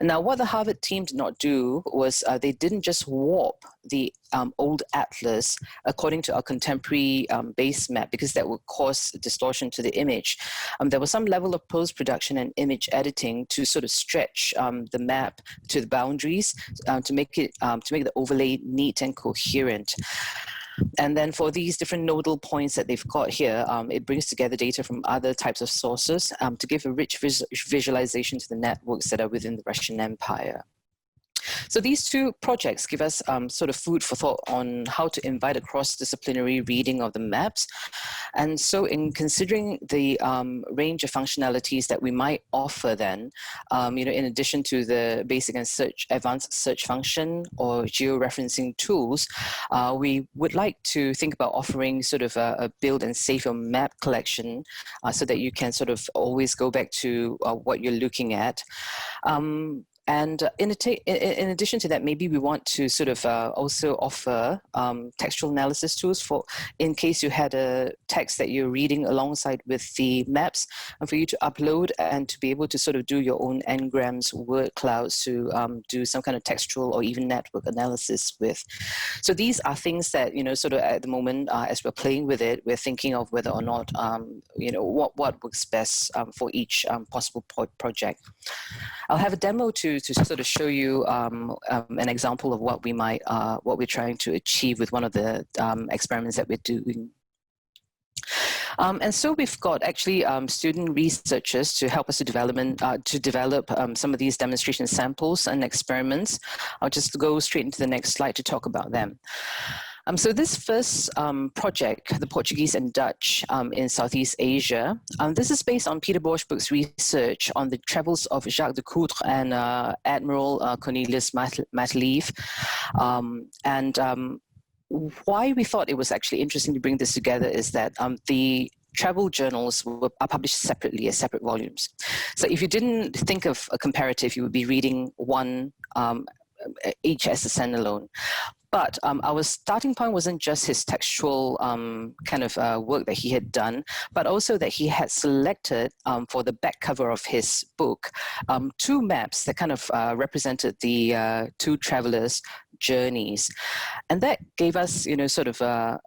And now what the Harvard team did not do was they didn't just warp the old atlas according to our contemporary base map, because that would cause distortion to the image. There was some level of post-production and image editing to sort of stretch the map to the boundaries to make the overlay neat and coherent. And then for these different nodal points that they've got here, it brings together data from other types of sources to give a rich visualization to the networks that are within the Russian Empire. So these two projects give us sort of food for thought on how to invite a cross-disciplinary reading of the maps. And so in considering the range of functionalities that we might offer then, in addition to the basic and advanced search function or geo-referencing tools, we would like to think about offering sort of a build and save your map collection so that you can sort of always go back to what you're looking at. And in addition to that, maybe we want to sort of also offer textual analysis tools for in case you had a text that you're reading alongside with the maps, and for you to upload and to be able to sort of do your own n-grams, word clouds to do some kind of textual or even network analysis with. So these are things that, sort of at the moment, as we're playing with it, we're thinking of whether or not, what works best for each possible project. I'll have a demo to sort of show you an example of what we're trying to achieve with one of the experiments that we're doing. And so we've got actually student researchers to help us to develop some of these demonstration samples and experiments. I'll just go straight into the next slide to talk about them. So this first project, the Portuguese and Dutch in Southeast Asia, this is based on Peter Borschberg's research on the travels of Jacques de Coudre and Admiral Cornelius Matelief. Why we thought it was actually interesting to bring this together is that the travel journals are published separately as separate volumes. So if you didn't think of a comparative, you would be reading one each as a standalone. But our starting point wasn't just his textual kind of work that he had done, but also that he had selected for the back cover of his book, two maps that kind of represented the two travelers' journeys. And that gave us, sort of a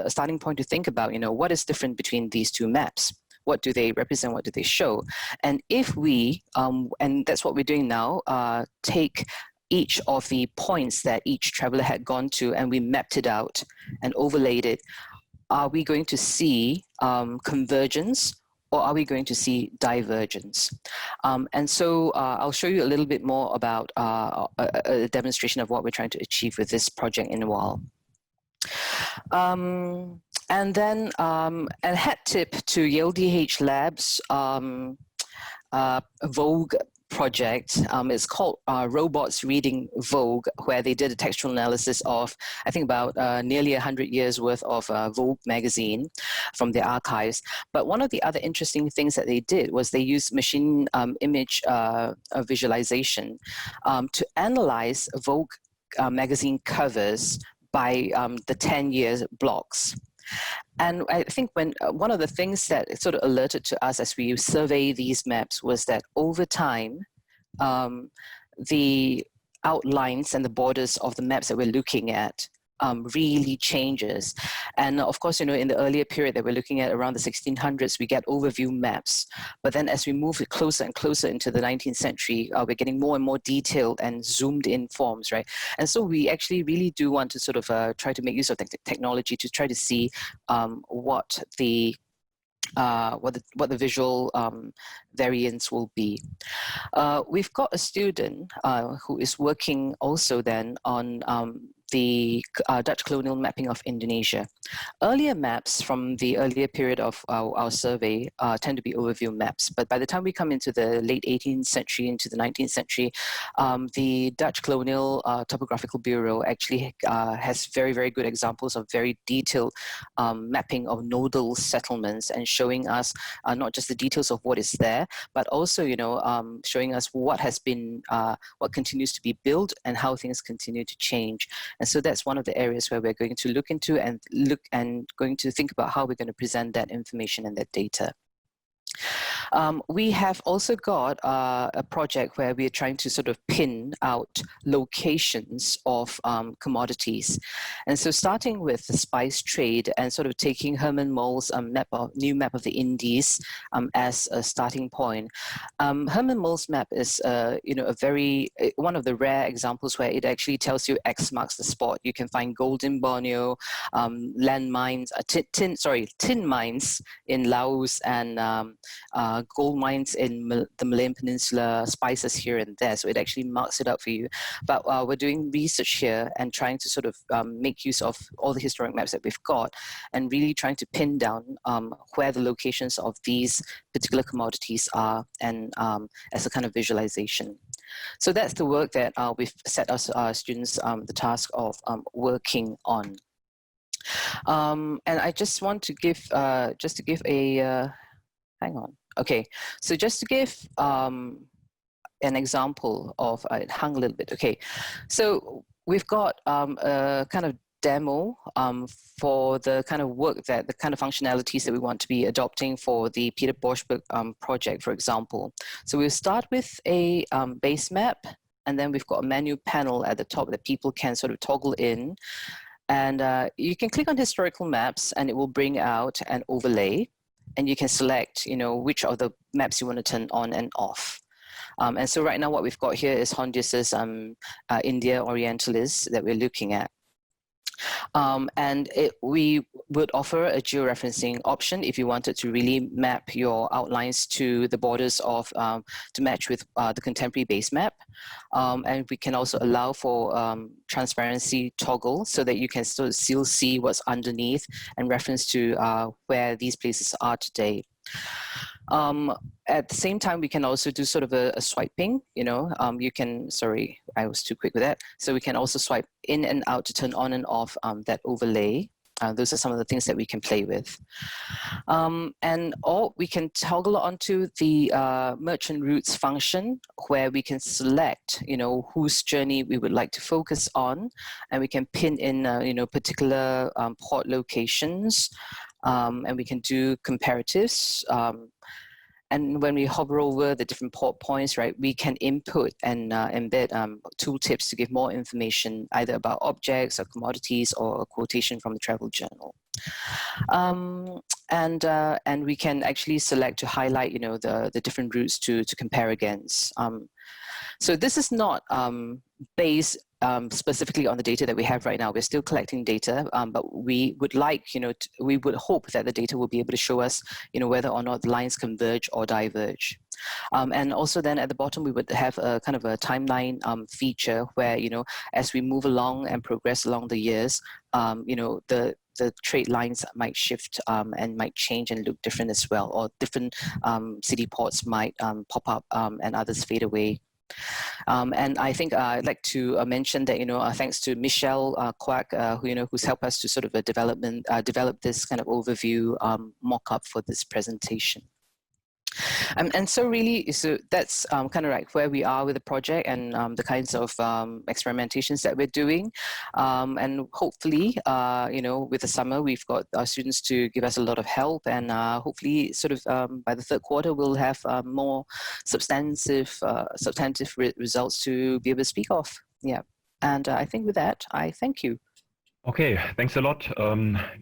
starting point to think about, what is different between these two maps? What do they represent? What do they show? And if we, and that's what we're doing now, take each of the points that each traveler had gone to and we mapped it out and overlaid it, are we going to see convergence or are we going to see divergence? And so I'll show you a little bit more about a demonstration of what we're trying to achieve with this project in a while. And then a hat tip to Yale DH Labs Vogue project. It's called Robots Reading Vogue, where they did a textual analysis of, I think, about nearly 100 years worth of Vogue magazine from their archives. But one of the other interesting things that they did was they used machine image visualization to analyze Vogue magazine covers by the 10-year blocks. And I think when one of the things that sort of alerted to us as we survey these maps was that over time, the outlines and the borders of the maps that we're looking at really changes. And of course, you know, in the earlier period that we're looking at around the 1600s, we get overview maps. But then as we move closer and closer into the 19th century, we're getting more and more detailed and zoomed in forms, right? And so we actually really do want to sort of try to make use of the technology to try to see what the visual variants will be. We've got a student who is working also then on the Dutch colonial mapping of Indonesia. Earlier maps from the earlier period of our survey tend to be overview maps, but by the time we come into the late 18th century, into the 19th century, the Dutch Colonial Topographical Bureau actually has very, very good examples of very detailed mapping of nodal settlements and showing us not just the details of what is there, but also, you know, showing us what has been, what continues to be built and how things continue to change. And so that's one of the areas where we're going to look into and going to think about how we're going to present that information and that data. We have also got a project where we are trying to sort of pin out locations of commodities. And so starting with the spice trade and sort of taking Herman Moll's new map of the Indies as a starting point. Herman Moll's map is you know, one of the rare examples where it actually tells you X marks the spot. You can find gold in Borneo, land mines, tin mines in Laos, and gold mines in the Malayan Peninsula, spices here and there. So it actually marks it out for you. But we're doing research here and trying to sort of make use of all the historic maps that we've got and really trying to pin down where the locations of these particular commodities are, and as a kind of visualization. So that's the work that we've set our students the task of working on. And I just want to give a hang on. Okay, so just to give an example of, it hung a little bit. Okay, so we've got a kind of demo for the kind of work that, the kind of functionalities that we want to be adopting for the Peter Boschberg project, for example. So we'll start with a base map, and then we've got a menu panel at the top that people can sort of toggle in. And you can click on historical maps and it will bring out an overlay. And you can select, you know, which of the maps you want to turn on and off. And so right now what we've got here is Hondus's India Orientalis that we're looking at. And we would offer a georeferencing option if you wanted to really map your outlines to the borders of, to match with the contemporary base map. And we can also allow for transparency toggle so that you can still see what's underneath and reference to where these places are today. At the same time, we can also do sort of a swiping, you know, you can, sorry, I was too quick with that. So we can also swipe in and out to turn on and off that overlay. Those are some of the things that we can play with. Or we can toggle onto the merchant routes function where we can select, you know, whose journey we would like to focus on. And we can pin in, you know, particular port locations. And we can do comparatives. And when we hover over the different port points, right, we can input and embed tooltips to give more information either about objects or commodities or a quotation from the travel journal. And we can actually select to highlight, you know, the different routes to compare against. So this is not based specifically on the data that we have right now. We're still collecting data, but we would like, you know, we would hope that the data will be able to show us, you know, whether or not the lines converge or diverge. And also then at the bottom, we would have a kind of a timeline feature where, you know, as we move along and progress along the years, you know, the trade lines might shift and might change and look different as well, or different city ports might pop up and others fade away. And I think I'd like to mention that, thanks to Michelle Quak, who's helped us to sort of develop this kind of overview mock-up for this presentation. And so really, so that's kind of like where we are with the project and the kinds of experimentations that we're doing. And hopefully, with the summer, we've got our students to give us a lot of help, and hopefully sort of by the third quarter, we'll have more substantive results to be able to speak of. Yeah. And I think with that, I thank you. Okay, thanks a lot,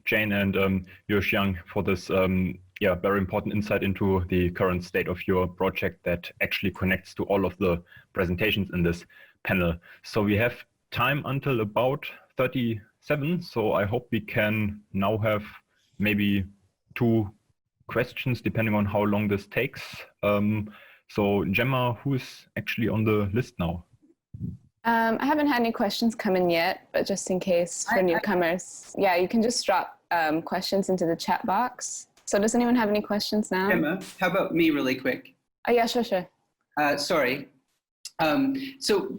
Jane and Yueh Siang, for this very important insight into the current state of your project that actually connects to all of the presentations in this panel. So we have time until about 37, so I hope we can now have maybe 2 questions depending on how long this takes. So Gemma, who's actually on the list now? I haven't had any questions come in yet, but just in case for newcomers, yeah, you can just drop questions into the chat box. So does anyone have any questions now? Emma, how about me really quick? Oh yeah, sure. Sorry. So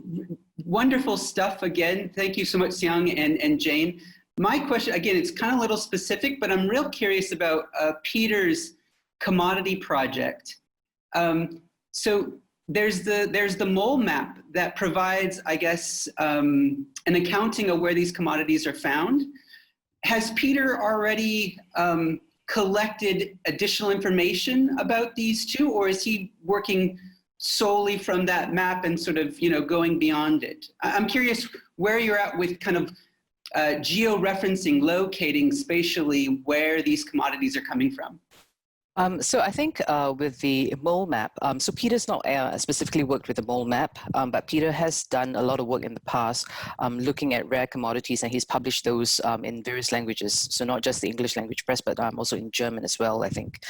wonderful stuff again. Thank you so much, Siang and Jane. My question, again, it's kind of a little specific, but I'm real curious about Peter's commodity project. So there's the mole map that provides, I guess, an accounting of where these commodities are found. Has Peter already collected additional information about these two, or is he working solely from that map and sort of, going beyond it? I'm curious where you're at with kind of geo-referencing, locating spatially where these commodities are coming from. So I think with the mole map, so Peter's not specifically worked with the mole map, but Peter has done a lot of work in the past looking at rare commodities, and he's published those in various languages. So not just the English language press, but also in German as well, I think.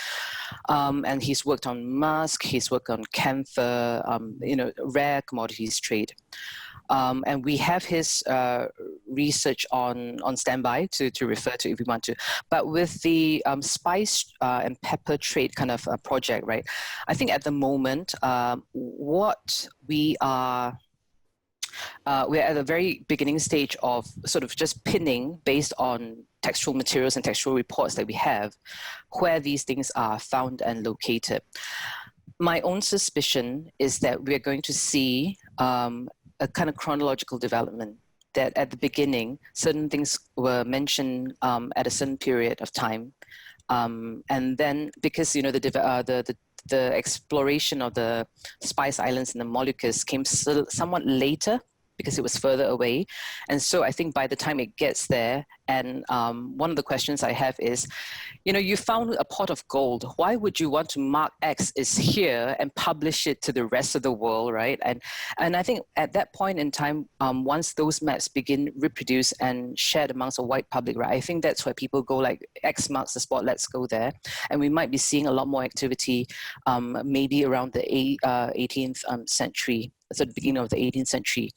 And he's worked on musk, he's worked on camphor, rare commodities trade. And we have his research on standby to refer to if we want to. But with the spice and pepper trade kind of project, right? I think at the moment, what we're at the very beginning stage of sort of just pinning based on textual materials and textual reports that we have, where these things are found and located. My own suspicion is that we're going to see a kind of chronological development, that at the beginning, certain things were mentioned at a certain period of time. And then because, the exploration of the Spice Islands and the Moluccas came somewhat later because it was further away. And so I think by the time it gets there, and one of the questions I have is, you found a pot of gold. Why would you want to mark X is here and publish it to the rest of the world, right? And I think at that point in time, once those maps begin reproduced and shared amongst the wide public, right, I think that's where people go like, X marks the spot, let's go there. And we might be seeing a lot more activity maybe around the 18th century, so the beginning of the 18th century.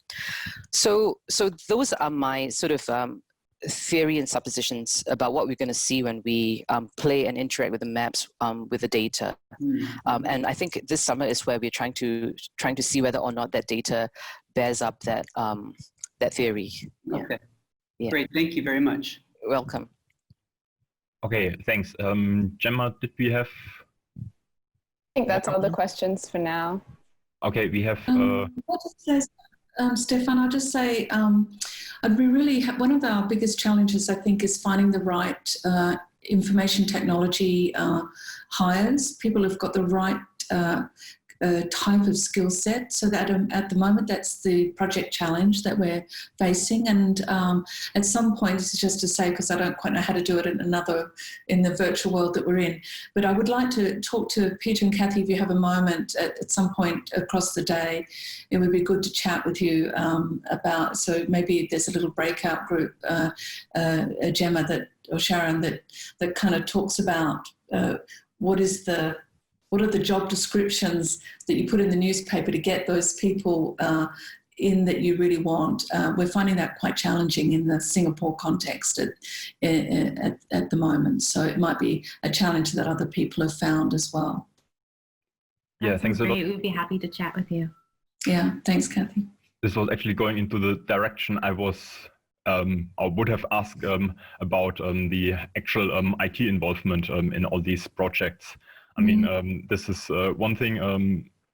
So those are my sort of theory and suppositions about what we're going to see when we play and interact with the maps with the data. And I think this summer is where we're trying to see whether or not that data bears up that that theory. Okay. Yeah. Great. Thank you very much. Welcome. Okay, thanks. Gemma, did we have? I think that's all the questions for now. Okay, we have. Stefan, I'll just say, I'd be really, one of our biggest challenges, I think, is finding the right information technology hires, people who've got the right type of skill set. So that at the moment, that's the project challenge that we're facing. And at some point, this is just to say, because I don't quite know how to do it in the virtual world that we're in. But I would like to talk to Peter and Cathy if you have a moment at some point across the day. It would be good to chat with you about, so maybe there's a little breakout group, Gemma or Sharon that kind of talks about what are the job descriptions that you put in the newspaper to get those people in that you really want. We're finding that quite challenging in the Singapore context at the moment. So it might be a challenge that other people have found as well. Yeah, thanks a lot. We'd be happy to chat with you. Yeah, thanks, Cathy. This was actually going into the direction I was, or would have asked about the actual IT involvement in all these projects. I mean, this is one thing,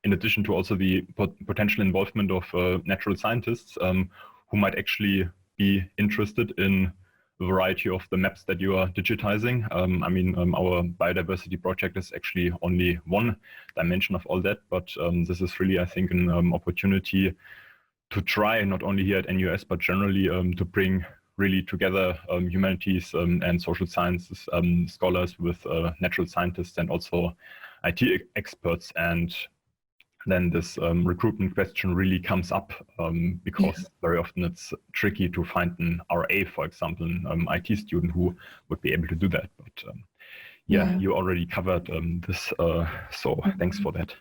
in addition to also the potential involvement of natural scientists who might actually be interested in a variety of the maps that you are digitizing. I mean, our biodiversity project is actually only one dimension of all that, but this is really, I think, an opportunity to try, not only here at NUS, but generally to bring really together humanities and social sciences scholars with natural scientists and also IT experts. And then this recruitment question really comes up because very often it's tricky to find an RA, for example, an IT student who would be able to do that. But you already covered this, so thanks for that.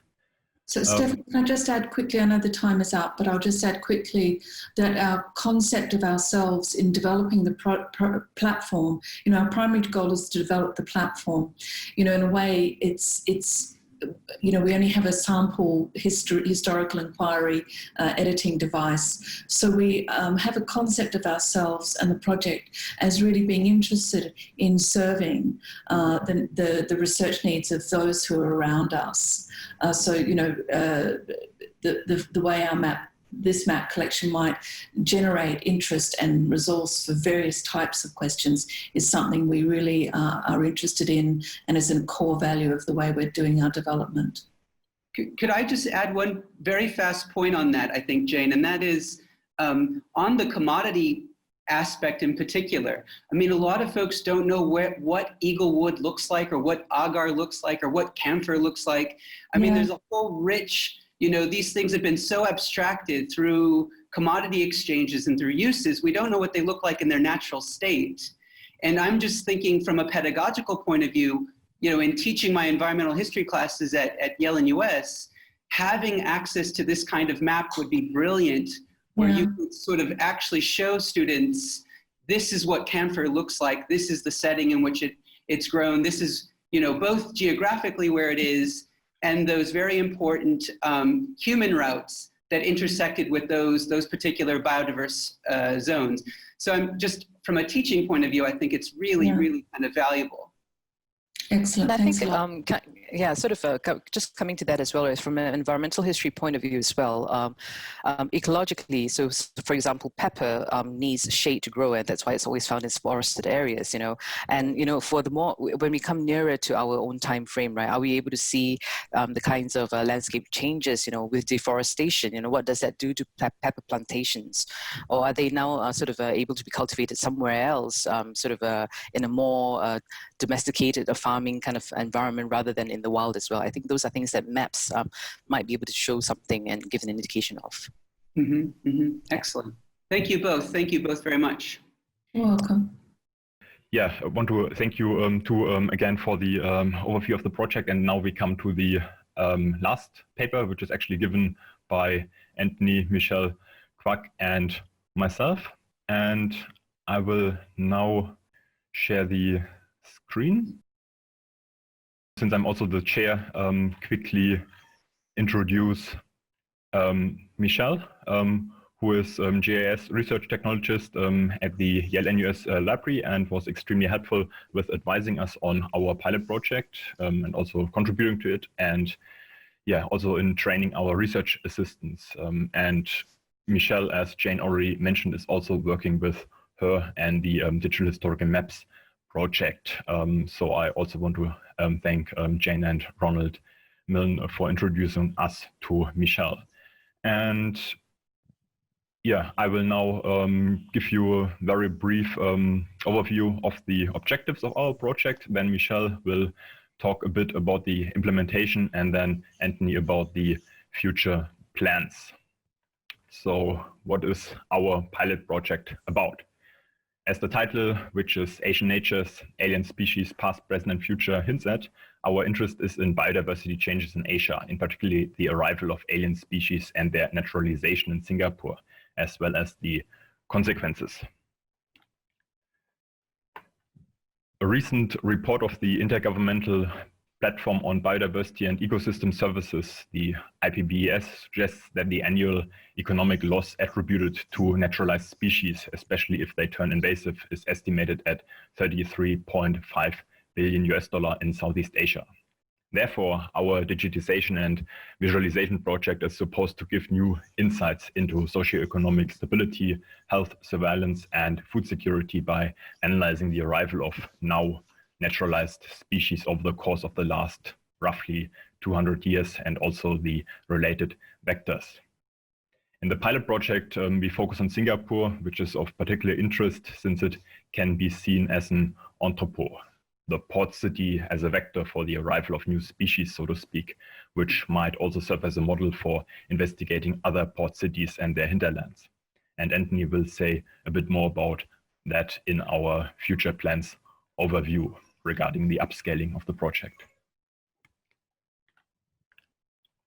So Stefan, can I just add quickly, I know the time is up, but I'll just add quickly that our concept of ourselves in developing the platform, our primary goal is to develop the platform. In a way, it's we only have a sample historical inquiry editing device. So we have a concept of ourselves and the project as really being interested in serving the research needs of those who are around us. So the way this map collection might generate interest and resource for various types of questions is something we really are interested in and is a core value of the way we're doing our development. Could I just add one very fast point on that, I think, Jane, and that is on the commodity aspect in particular. I mean, a lot of folks don't know what eaglewood looks like or what agar looks like or what camphor looks like. I mean, there's a whole rich, these things have been so abstracted through commodity exchanges and through uses, we don't know what they look like in their natural state. And I'm just thinking from a pedagogical point of view, in teaching my environmental history classes at Yale and US, having access to this kind of map would be brilliant, where you could sort of actually show students, this is what camphor looks like, this is the setting in which it's grown, this is, both geographically where it is, and those very important human routes that intersected with those particular biodiverse zones. So I'm just, from a teaching point of view, I think it's really, really kind of valuable. Excellent. I Thanks think, a lot. just coming to that as well, is from an environmental history point of view as well, ecologically, so for example, pepper needs shade to grow, and that's why it's always found in forested areas, and for the more, when we come nearer to our own time frame, right, are we able to see the kinds of landscape changes, with deforestation, what does that do to pepper plantations, or are they now able to be cultivated somewhere else, in a more domesticated farming kind of environment rather than in the wild as well? I think those are things that maps might be able to show something and give an indication of. Excellent. Thank you both. Thank you both very much. You're welcome. Yeah, I want to thank you again for the overview of the project. And now we come to the last paper, which is actually given by Anthony, Michelle, Quak, and myself. And I will now share the screen. Since I'm also the chair, quickly introduce Michelle, who is GIS research technologist at the Yale-Nus library and was extremely helpful with advising us on our pilot project and also contributing to it, and also in training our research assistants. And Michelle, as Jane already mentioned, is also working with her and the Digital Historical Maps project. So I also want to thank Jane and Ronald Milne for introducing us to Michelle. And I will now give you a very brief overview of the objectives of our project. Then Michelle will talk a bit about the implementation, and then Anthony about the future plans. So what is our pilot project about? As the title, which is Asian Natures, Alien Species, Past, Present, and Future, hints at, our interest is in biodiversity changes in Asia, in particular the arrival of alien species and their naturalization in Singapore, as well as the consequences. A recent report of the Intergovernmental Platform on Biodiversity and Ecosystem Services, the IPBES, suggests that the annual economic loss attributed to naturalized species, especially if they turn invasive, is estimated at $33.5 billion in Southeast Asia. Therefore, our digitization and visualization project is supposed to give new insights into socioeconomic stability, health surveillance, and food security by analyzing the arrival of now naturalized species over the course of the last roughly 200 years and also the related vectors. In the pilot project, we focus on Singapore, which is of particular interest since it can be seen as an entrepot, the port city as a vector for the arrival of new species, so to speak, which might also serve as a model for investigating other port cities and their hinterlands. And Anthony will say a bit more about that in our future plans overview regarding the upscaling of the project.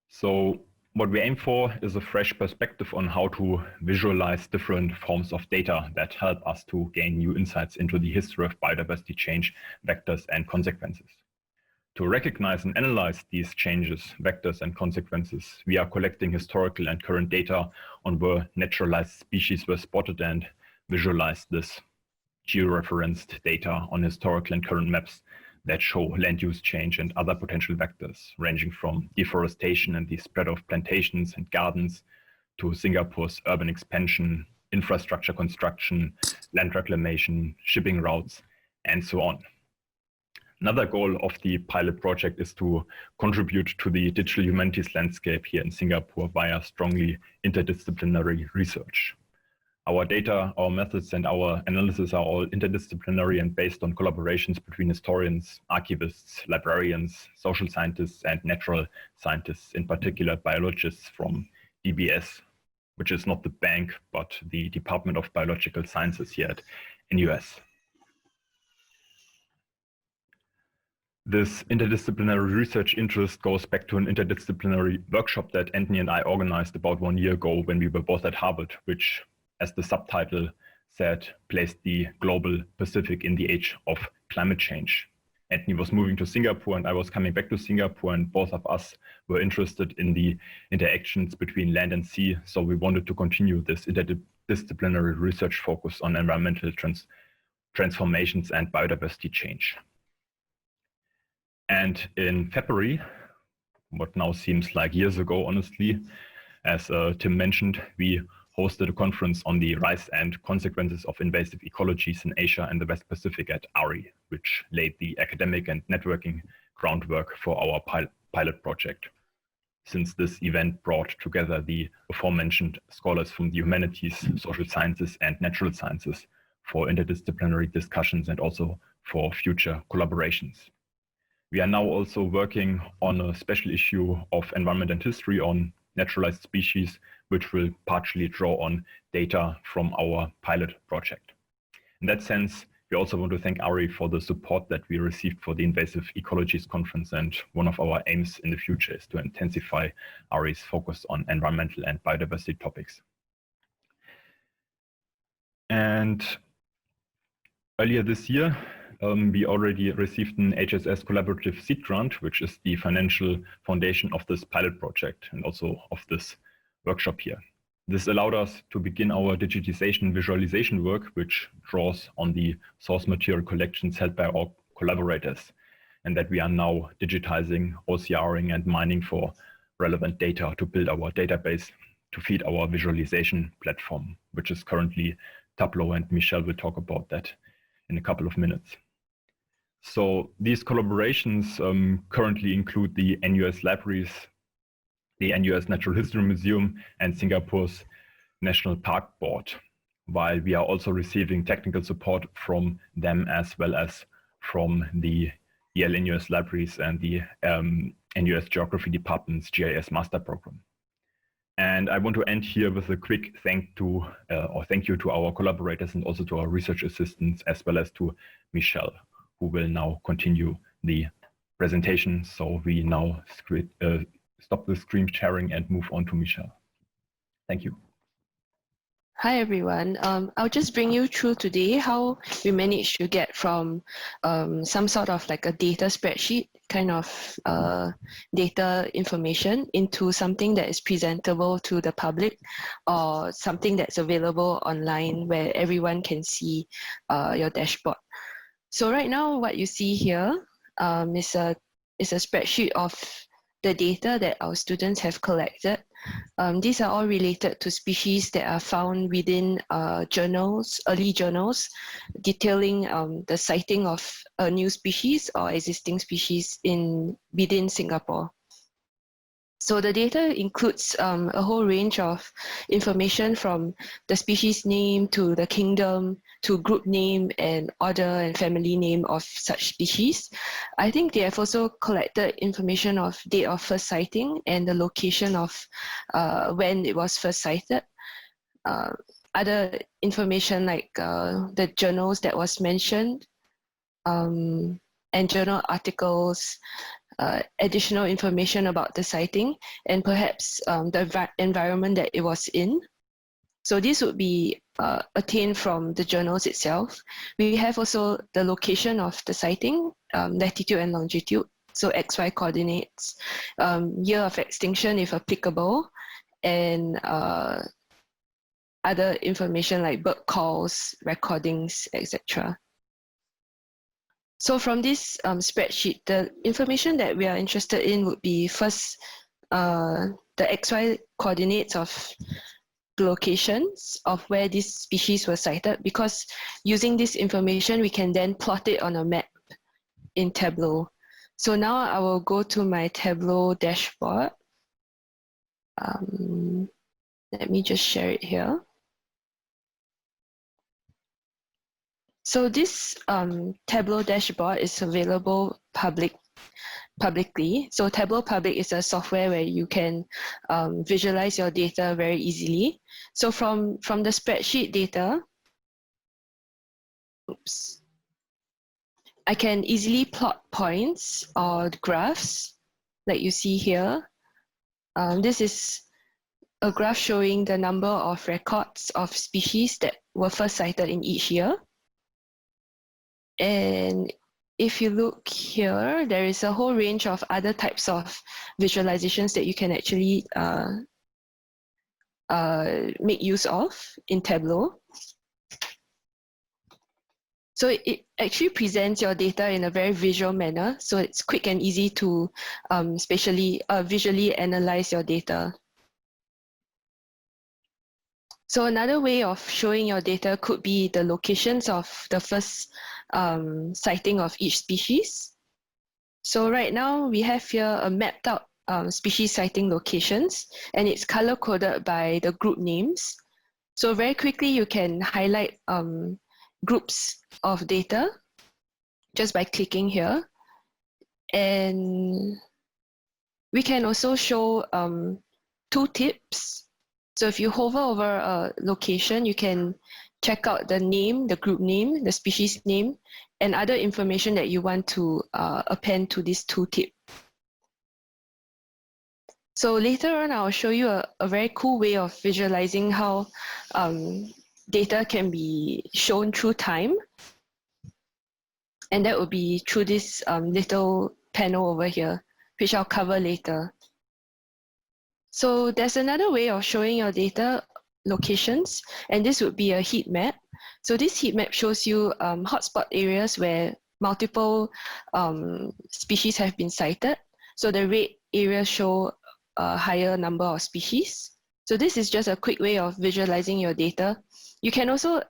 So what we aim for is a fresh perspective on how to visualize different forms of data that help us to gain new insights into the history of biodiversity change, vectors, and consequences. To recognize and analyze these changes, vectors, and consequences, we are collecting historical and current data on where naturalized species were spotted and visualize this georeferenced data on historical and current maps that show land use change and other potential vectors, ranging from deforestation and the spread of plantations and gardens to Singapore's urban expansion, infrastructure construction, land reclamation, shipping routes, and so on. Another goal of the pilot project is to contribute to the digital humanities landscape here in Singapore via strongly interdisciplinary research. Our data, our methods, and our analysis are all interdisciplinary and based on collaborations between historians, archivists, librarians, social scientists, and natural scientists, in particular biologists from DBS, which is not the bank, but the Department of Biological Sciences here at NUS. This interdisciplinary research interest goes back to an interdisciplinary workshop that Anthony and I organized about 1 year ago when we were both at Harvard, which, as the subtitle said, placed the global Pacific in the age of climate change. Anthony was moving to Singapore and I was coming back to Singapore, and both of us were interested in the interactions between land and sea. So we wanted to continue this interdisciplinary research focus on environmental transformations and biodiversity change. And in February, what now seems like years ago, honestly, as Tim mentioned, we hosted a conference on the rise and consequences of invasive ecologies in Asia and the West Pacific at ARI, which laid the academic and networking groundwork for our pilot project. Since this event brought together the aforementioned scholars from the humanities, social sciences, and natural sciences for interdisciplinary discussions and also for future collaborations. We are now also working on a special issue of Environment and History on naturalized species, which will partially draw on data from our pilot project. In that sense, we also want to thank ARI for the support that we received for the Invasive Ecologies Conference, and one of our aims in the future is to intensify ARI's focus on environmental and biodiversity topics. And earlier this year, we already received an HSS Collaborative Seed Grant, which is the financial foundation of this pilot project and also of this workshop here. This allowed us to begin our digitization visualization work, which draws on the source material collections held by our collaborators, and that we are now digitizing, OCRing, and mining for relevant data to build our database to feed our visualization platform, which is currently Tableau, and Michelle will talk about that in a couple of minutes. So these collaborations currently include the NUS Libraries, the NUS Natural History Museum, and Singapore's National Park Board, while we are also receiving technical support from them as well as from the Yale-Nus Libraries and the NUS Geography Department's GIS Master Program. And I want to end here with a quick thank you to our collaborators and also to our research assistants, as well as to Michelle, who will now continue the presentation. So we now stop the screen sharing and move on to Michelle. Thank you. Hi everyone. I'll just bring you through today how we managed to get from some sort of like a data spreadsheet kind of data information into something that is presentable to the public, or something that's available online where everyone can see your dashboard. So right now what you see here is a spreadsheet of the data that our students have collected. These are all related to species that are found within journals, early journals, detailing the sighting of a new species or existing species within Singapore. So the data includes a whole range of information from the species name to the kingdom to group name and order and family name of such species. I think they have also collected information of date of first sighting and the location of when it was first sighted. Other information like the journals that was mentioned, and journal articles, additional information about the sighting, and perhaps the environment that it was in. So this would be attained from the journals itself. We have also the location of the sighting, latitude and longitude, so XY coordinates, year of extinction if applicable, and other information like bird calls, recordings, etc. So from this spreadsheet, the information that we are interested in would be first the XY coordinates of the locations of where this species was sighted, because using this information, we can then plot it on a map in Tableau. So now I will go to my Tableau dashboard. Let me just share it here. So this Tableau dashboard is available publicly. So Tableau Public is a software where you can visualize your data very easily. So from the spreadsheet data, I can easily plot points or graphs like you see here. This is a graph showing the number of records of species that were first sighted in each year. And if you look here, there is a whole range of other types of visualizations that you can actually make use of in Tableau. So it actually presents your data in a very visual manner. So it's quick and easy to visually analyze your data. So another way of showing your data could be the locations of the first sighting of each species. So right now we have here a mapped out species sighting locations, and it's color coded by the group names. So very quickly you can highlight groups of data just by clicking here. And we can also show tooltips. So if you hover over a location, you can check out the name, the group name, the species name, and other information that you want to append to this tooltip. So later on, I'll show you a very cool way of visualizing how data can be shown through time. And that will be through this little panel over here, which I'll cover later. So there's another way of showing your data locations, and this would be a heat map. So this heat map shows you hotspot areas where multiple species have been sighted. So the red areas show a higher number of species. So this is just a quick way of visualizing your data. You can also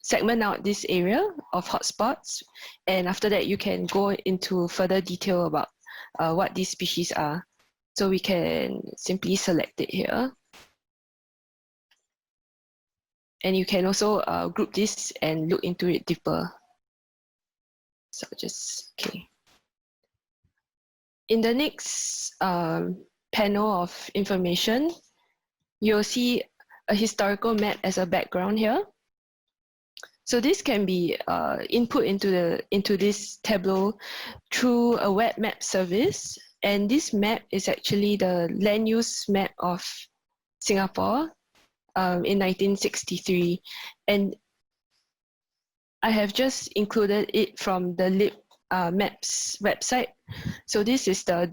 segment out this area of hotspots, and after that you can go into further detail about what these species are. So we can simply select it here. And you can also group this and look into it deeper. So just, okay. In the next panel of information, you'll see a historical map as a background here. So this can be input into this Tableau through a web map service. And this map is actually the land use map of Singapore in 1963. And I have just included it from the Maps website. So this is the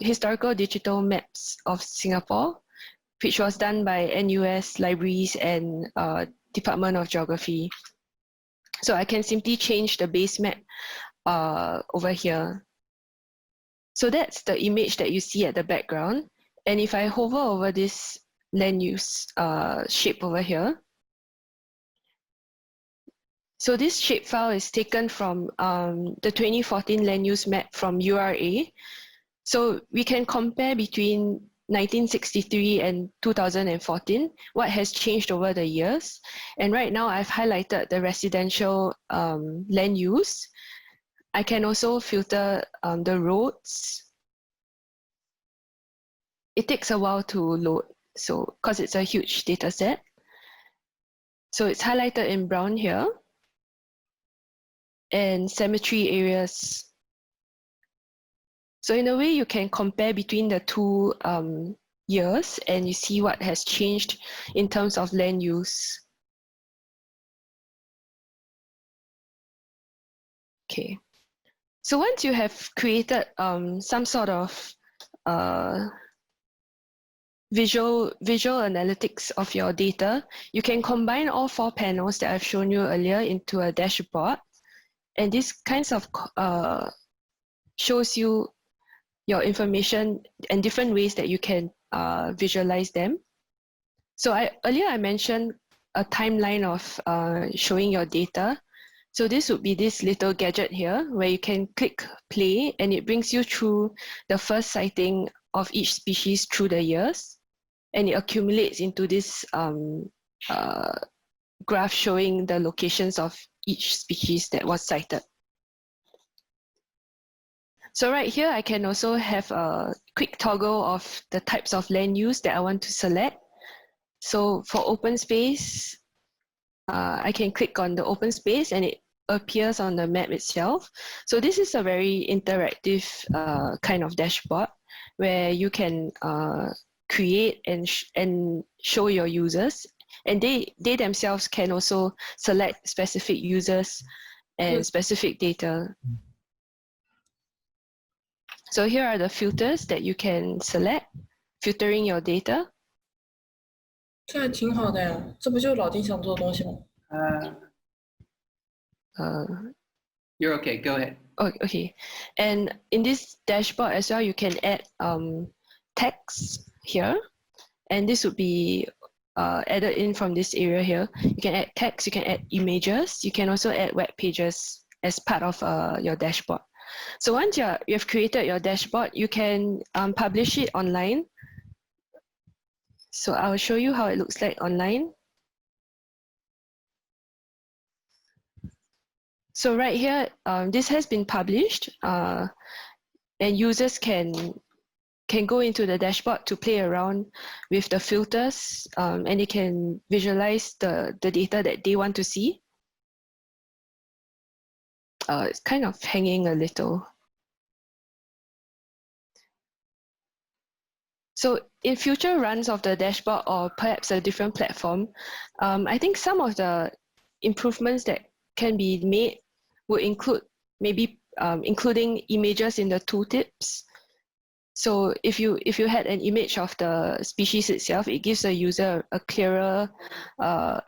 historical digital maps of Singapore, which was done by NUS Libraries and Department of Geography. So I can simply change the base map over here. So that's the image that you see at the background. And if I hover over this land use shape over here, so this shapefile is taken from the 2014 land use map from URA. So we can compare between 1963 and 2014, what has changed over the years. And right now I've highlighted the residential land use. I can also filter the roads. It takes a while to load, so because it's a huge data set. So it's highlighted in brown here. And cemetery areas. So in a way, you can compare between the two years and you see what has changed in terms of land use. Okay. So once you have created some sort of visual analytics of your data, you can combine all 4 panels that I've shown you earlier into a dashboard. And this kinds of shows you your information and different ways that you can visualize them. So earlier I mentioned a timeline of showing your data. So this would be this little gadget here where you can click play and it brings you through the first sighting of each species through the years. And it accumulates into this graph showing the locations of each species that was cited. So right here, I can also have a quick toggle of the types of land use that I want to select. So for open space, I can click on the open space and it appears on the map itself. So this is a very interactive kind of dashboard where you can create and show your users. And they themselves can also select specific users and specific data. So here are the filters that you can select, filtering your data. 这还挺好的呀，这不就是老丁想做的东西吗？ You're okay, go ahead. Oh, okay. And in this dashboard as well, you can add text here. And this would be added in from this area here. You can add text, you can add images, you can also add web pages as part of your dashboard. So once you've created your dashboard, you can publish it online. So I'll show you how it looks like online. So right here, this has been published and users can go into the dashboard to play around with the filters and they can visualize the data that they want to see. It's kind of hanging a little. So in future runs of the dashboard or perhaps a different platform, I think some of the improvements that can be made would include maybe including images in the tooltips. So if you had an image of the species itself, it gives the user a clearer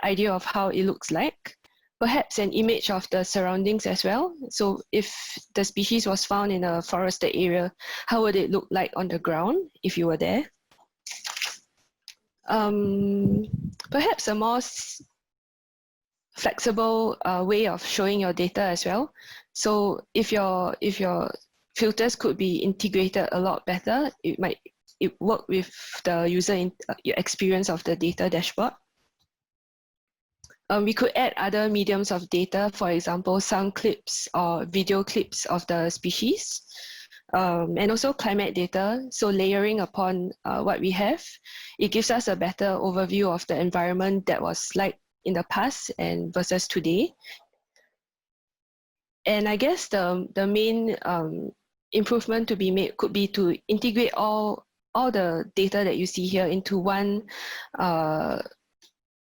idea of how it looks like. Perhaps an image of the surroundings as well. So if the species was found in a forested area, how would it look like on the ground if you were there? Perhaps a more flexible way of showing your data as well. So if your filters could be integrated a lot better, it work with the user experience of the data dashboard. We could add other mediums of data, for example, sound clips or video clips of the species, and also climate data. So layering upon what we have, it gives us a better overview of the environment that was like in the past and versus today. And I guess the main improvement to be made could be to integrate all the data that you see here into one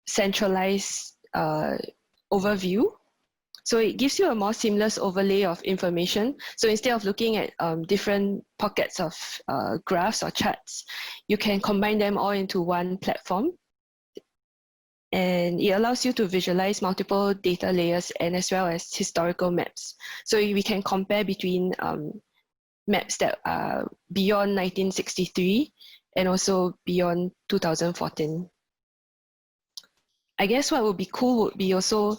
centralized overview. So it gives you a more seamless overlay of information. So instead of looking at different pockets of graphs or charts, you can combine them all into one platform. And it allows you to visualize multiple data layers and as well as historical maps. So we can compare between maps that are beyond 1963 and also beyond 2014. I guess what would be cool would be also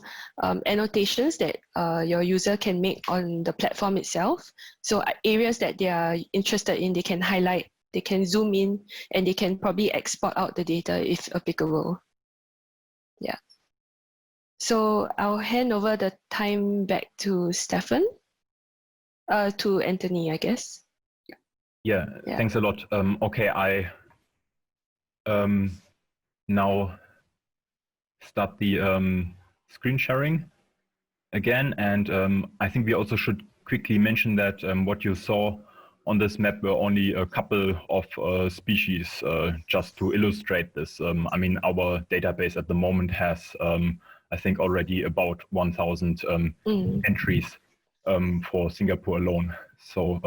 annotations that your user can make on the platform itself. So areas that they are interested in, they can highlight, they can zoom in, and they can probably export out the data if applicable. Yeah. So I'll hand over the time back to Stefan, to Anthony, I guess. Yeah, thanks a lot. Okay, I now start the screen sharing again, and I think we also should quickly mention that what you saw on this map were only a couple of species, just to illustrate this. I mean, our database at the moment has, I think, already about 1,000 entries for Singapore alone. So,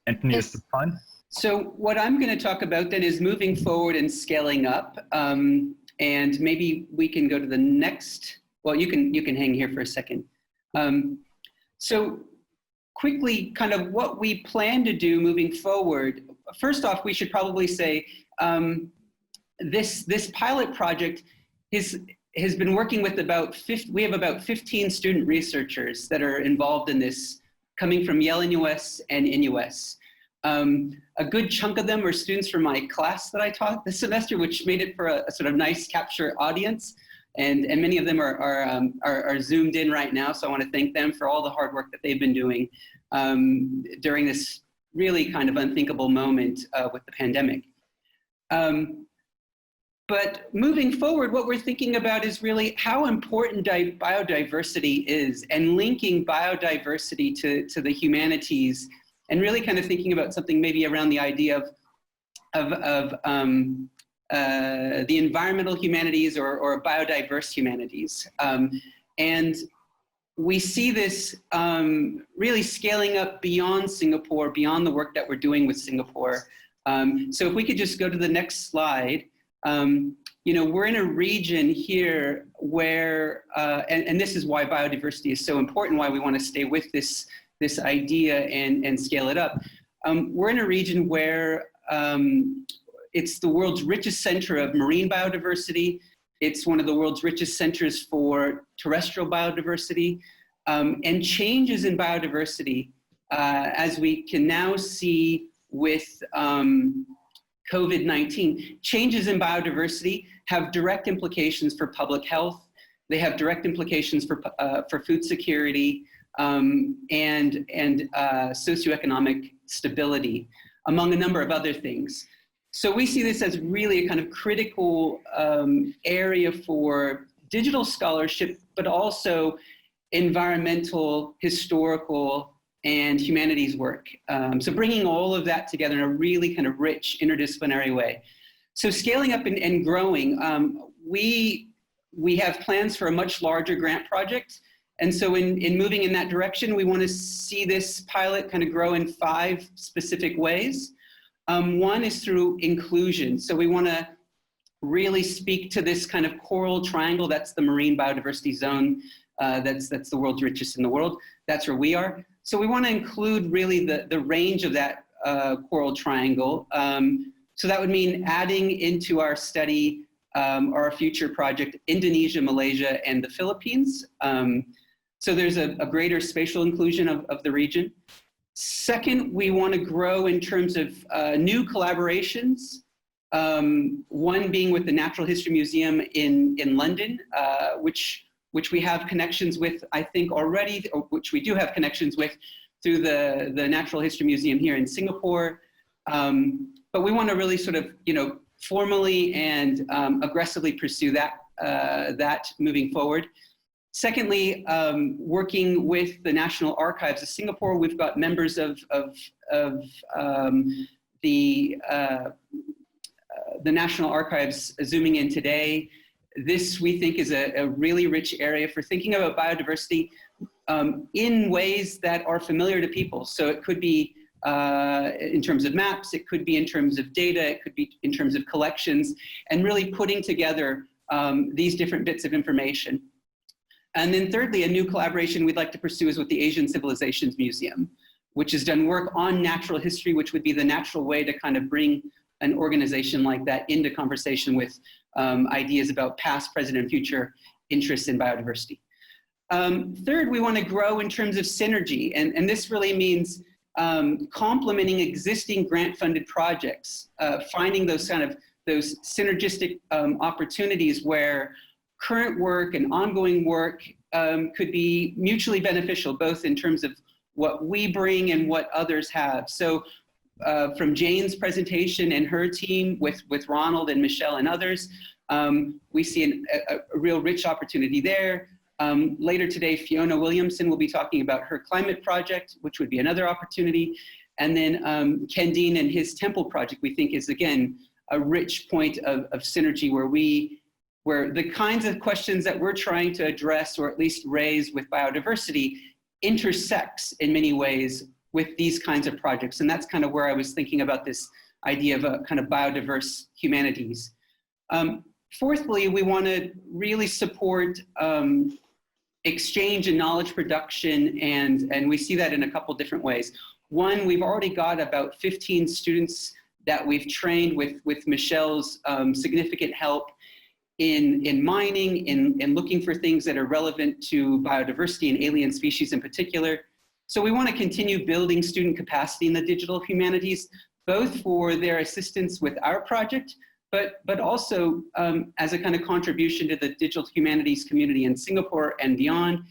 Anthony, is this fine? So what I'm going to talk about then is moving forward and scaling up. And maybe we can go to the next. Well, you can hang here for a second. So quickly, kind of what we plan to do moving forward. First off, we should probably say this pilot project has been working with we have about 15 student researchers that are involved in this, coming from Yale-Nus and NUS. A good chunk of them are students from my class that I taught this semester, which made it for a sort of nice capture audience. And many of them are zoomed in right now, so I want to thank them for all the hard work that they've been doing during this really kind of unthinkable moment with the pandemic. But moving forward, what we're thinking about is really how important biodiversity is, and linking biodiversity to the humanities, and really kind of thinking about something maybe around the idea of the environmental humanities or biodiverse humanities. And we see this really scaling up beyond Singapore, beyond the work that we're doing with Singapore. So if we could just go to the next slide. You know, we're in a region here where, and this is why biodiversity is so important, why we want to stay with this idea and scale it up. We're in a region where it's the world's richest center of marine biodiversity. It's one of the world's richest centers for terrestrial biodiversity. And changes in biodiversity, as we can now see with COVID-19, changes in biodiversity have direct implications for public health. They have direct implications for food security and socioeconomic stability, among a number of other things. So we see this as really a kind of critical area for digital scholarship, but also environmental, historical, and humanities work. So bringing all of that together in a really kind of rich interdisciplinary way. So scaling up and growing, we have plans for a much larger grant project. And so in moving in that direction, we want to see this pilot kind of grow in 5 specific ways. One is through inclusion. So we want to really speak to this kind of coral triangle. That's the marine biodiversity zone. That's the world's richest in the world. That's where we are. So we want to include really the range of that coral triangle. So that would mean adding into our study our future project, Indonesia, Malaysia, and the Philippines. So there's a greater spatial inclusion of the region. Second, we want to grow in terms of new collaborations. One being with the Natural History Museum in London, which we have connections with, I think already, or which we do have connections with through the Natural History Museum here in Singapore. But we want to really sort of, formally and aggressively pursue that that moving forward. Secondly, working with the National Archives of Singapore, we've got members of the National Archives zooming in today. This, we think, is a really rich area for thinking about biodiversity in ways that are familiar to people. So it could be in terms of maps, it could be in terms of data, it could be in terms of collections, and really putting together these different bits of information. And then thirdly, a new collaboration we'd like to pursue is with the Asian Civilizations Museum, which has done work on natural history, which would be the natural way to kind of bring an organization like that into conversation with ideas about past, present, and future interests in biodiversity. Third, we want to grow in terms of synergy, and this really means complementing existing grant-funded projects, finding those those synergistic opportunities where current work and ongoing work could be mutually beneficial, both in terms of what we bring and what others have. So from Jane's presentation and her team with Ronald and Michelle and others, we see a real rich opportunity there. Later today, Fiona Williamson will be talking about her climate project, which would be another opportunity. And then Ken Dean and his temple project, we think, is again a rich point of synergy where the kinds of questions that we're trying to address, or at least raise with biodiversity, intersects in many ways with these kinds of projects. And that's kind of where I was thinking about this idea of a kind of biodiverse humanities. Fourthly, we want to really support exchange and knowledge production, and we see that in a couple different ways. One, we've already got about 15 students that we've trained with Michelle's significant help in mining, in looking for things that are relevant to biodiversity and alien species in particular. So we want to continue building student capacity in the digital humanities, both for their assistance with our project, but also as a kind of contribution to the digital humanities community in Singapore and beyond.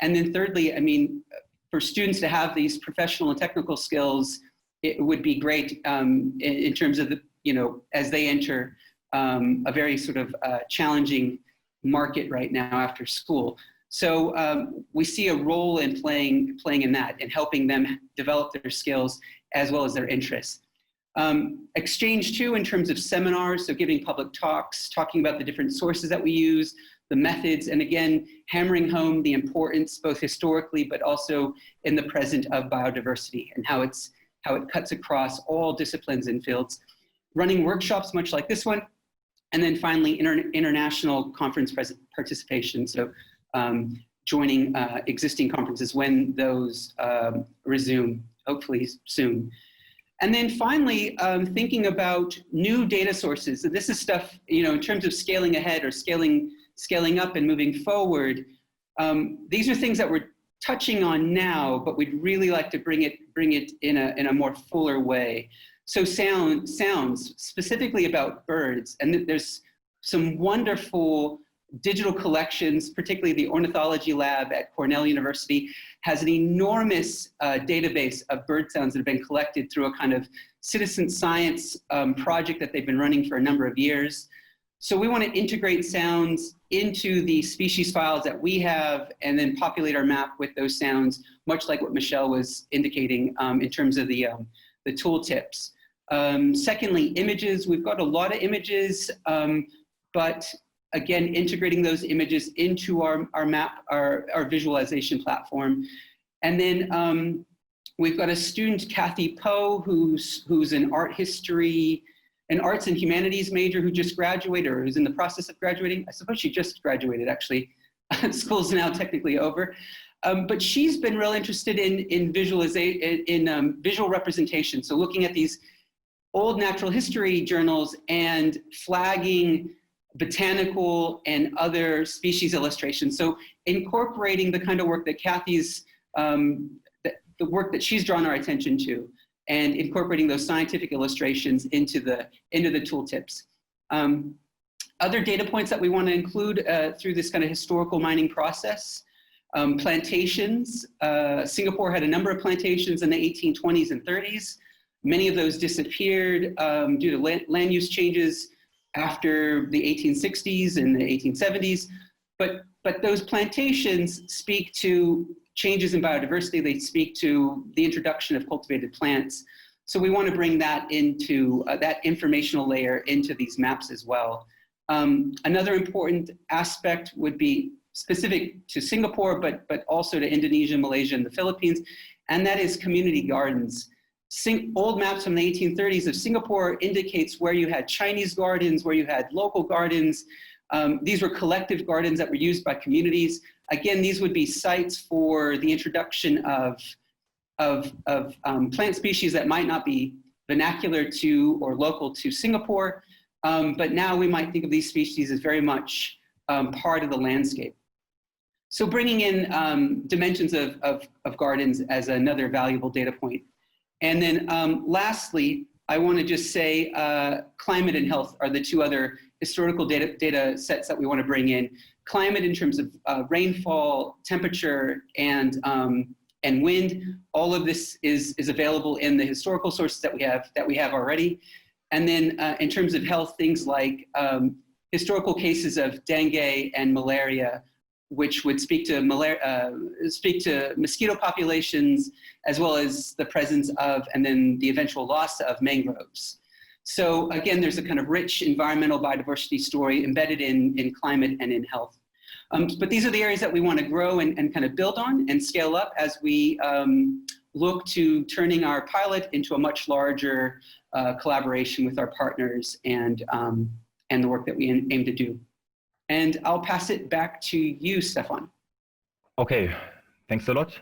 And then thirdly, I mean, for students to have these professional and technical skills, it would be great in terms of, as they enter a very sort of challenging market right now after school. So we see a role in playing in that and helping them develop their skills as well as their interests. Exchange too in terms of seminars, so giving public talks, talking about the different sources that we use, the methods, and again, hammering home the importance both historically but also in the present of biodiversity and how it cuts across all disciplines and fields. Running workshops much like this one, and then finally international conference participation, so joining existing conferences when those resume, hopefully soon. And then finally, thinking about new data sources. So this is stuff, in terms of scaling ahead or scaling up and moving forward. These are things that we're touching on now, but we'd really like to bring it in a more fuller way. So sounds specifically about birds, and there's some wonderful digital collections, particularly the Ornithology Lab at Cornell University has an enormous database of bird sounds that have been collected through a kind of citizen science project that they've been running for a number of years. So we want to integrate sounds into the species files that we have and then populate our map with those sounds, much like what Michelle was indicating in terms of the tooltips. Secondly, images. We've got a lot of images, but again, integrating those images into our map, our visualization platform. And then we've got a student, Cathy Poe, who's an arts and humanities major who just graduated or who's in the process of graduating. I suppose she just graduated, actually. School's now technically over. But she's been real interested in visual representation. So looking at these old natural history journals and flagging botanical and other species illustrations. So incorporating the kind of work that Cathy's, the work that she's drawn our attention to, and incorporating those scientific illustrations into the tooltips. Other data points that we want to include through this kind of historical mining process. Plantations. Singapore had a number of plantations in the 1820s and 30s. Many of those disappeared due to land use changes. after the 1860s and the 1870s, but those plantations speak to changes in biodiversity. They speak to the introduction of cultivated plants. So we want to bring that into that informational layer into these maps as well. Another important aspect would be specific to Singapore, but also to Indonesia, Malaysia, and the Philippines, and that is community gardens. Old maps from the 1830s of Singapore indicates where you had Chinese gardens, where you had local gardens. These were collective gardens that were used by communities. Again, these would be sites for the introduction of plant species that might not be vernacular to or local to Singapore, but now we might think of these species as very much part of the landscape. So bringing in dimensions of gardens as another valuable data point. And then lastly, I want to just say climate and health are the two other historical data sets that we want to bring in. Climate in terms of rainfall, temperature, and wind. All of this is available in the historical sources that we have already. And then in terms of health, things like historical cases of dengue and malaria, which would speak to mosquito populations, as well as the presence of, and then the eventual loss of mangroves. So again, there's a kind of rich environmental biodiversity story embedded in climate and in health. But these are the areas that we want to grow and kind of build on and scale up as we look to turning our pilot into a much larger collaboration with our partners and the work that we aim to do. And I'll pass it back to you, Stefan. Okay, thanks a lot.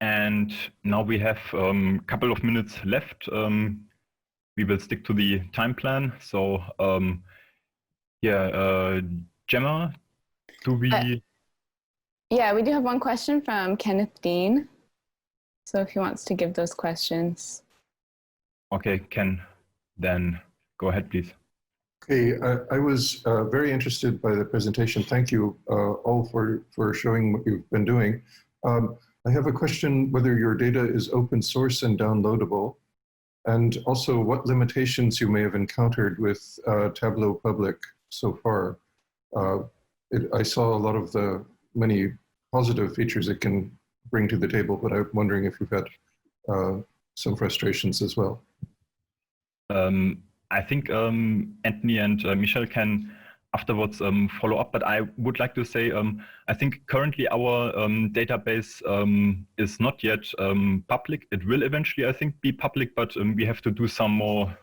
And now we have a couple of minutes left. We will stick to the time plan. So Gemma, do we? Yeah, we do have one question from Kenneth Dean. So if he wants to give those questions. Okay, Ken, then go ahead, please. Okay, I was very interested by the presentation. Thank you all for showing what you've been doing. I have a question whether your data is open source and downloadable, and also what limitations you may have encountered with Tableau Public so far. I saw a lot of the many positive features it can bring to the table, but I'm wondering if you've had some frustrations as well. I think Anthony and Michelle can afterwards follow up, but I would like to say I think currently our database is not yet public. It will eventually, I think, be public, but we have to do some more,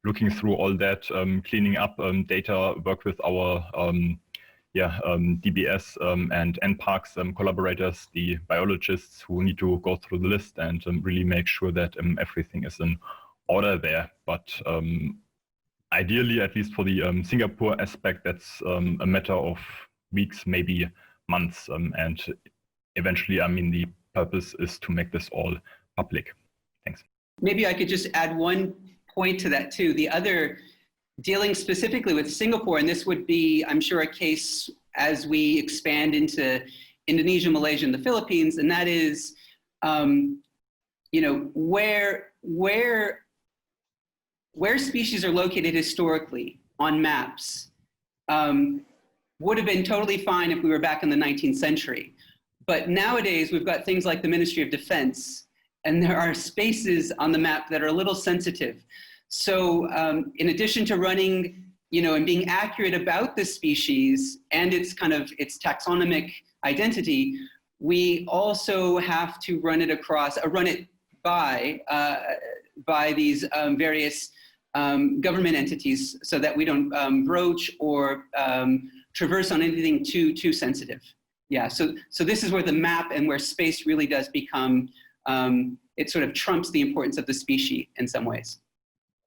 looking through all that, cleaning up data, work with our DBS and NParks collaborators, the biologists who need to go through the list and really make sure that everything is in order there. But ideally, at least for the Singapore aspect, that's a matter of weeks, maybe months. And eventually, I mean, the purpose is to make this all public. Thanks. Maybe I could just add one point to that too. The other, dealing specifically with Singapore, and this would be, I'm sure, a case as we expand into Indonesia, Malaysia, and the Philippines, and that is, where species are located historically on maps would have been totally fine if we were back in the 19th century. But nowadays, we've got things like the Ministry of Defense, and there are spaces on the map that are a little sensitive. So in addition to running, and being accurate about the species and its taxonomic identity, we also have to run it by these various government entities so that we don't broach or traverse on anything too sensitive. Yeah, so this is where the map and where space really does become, it sort of trumps the importance of the species in some ways.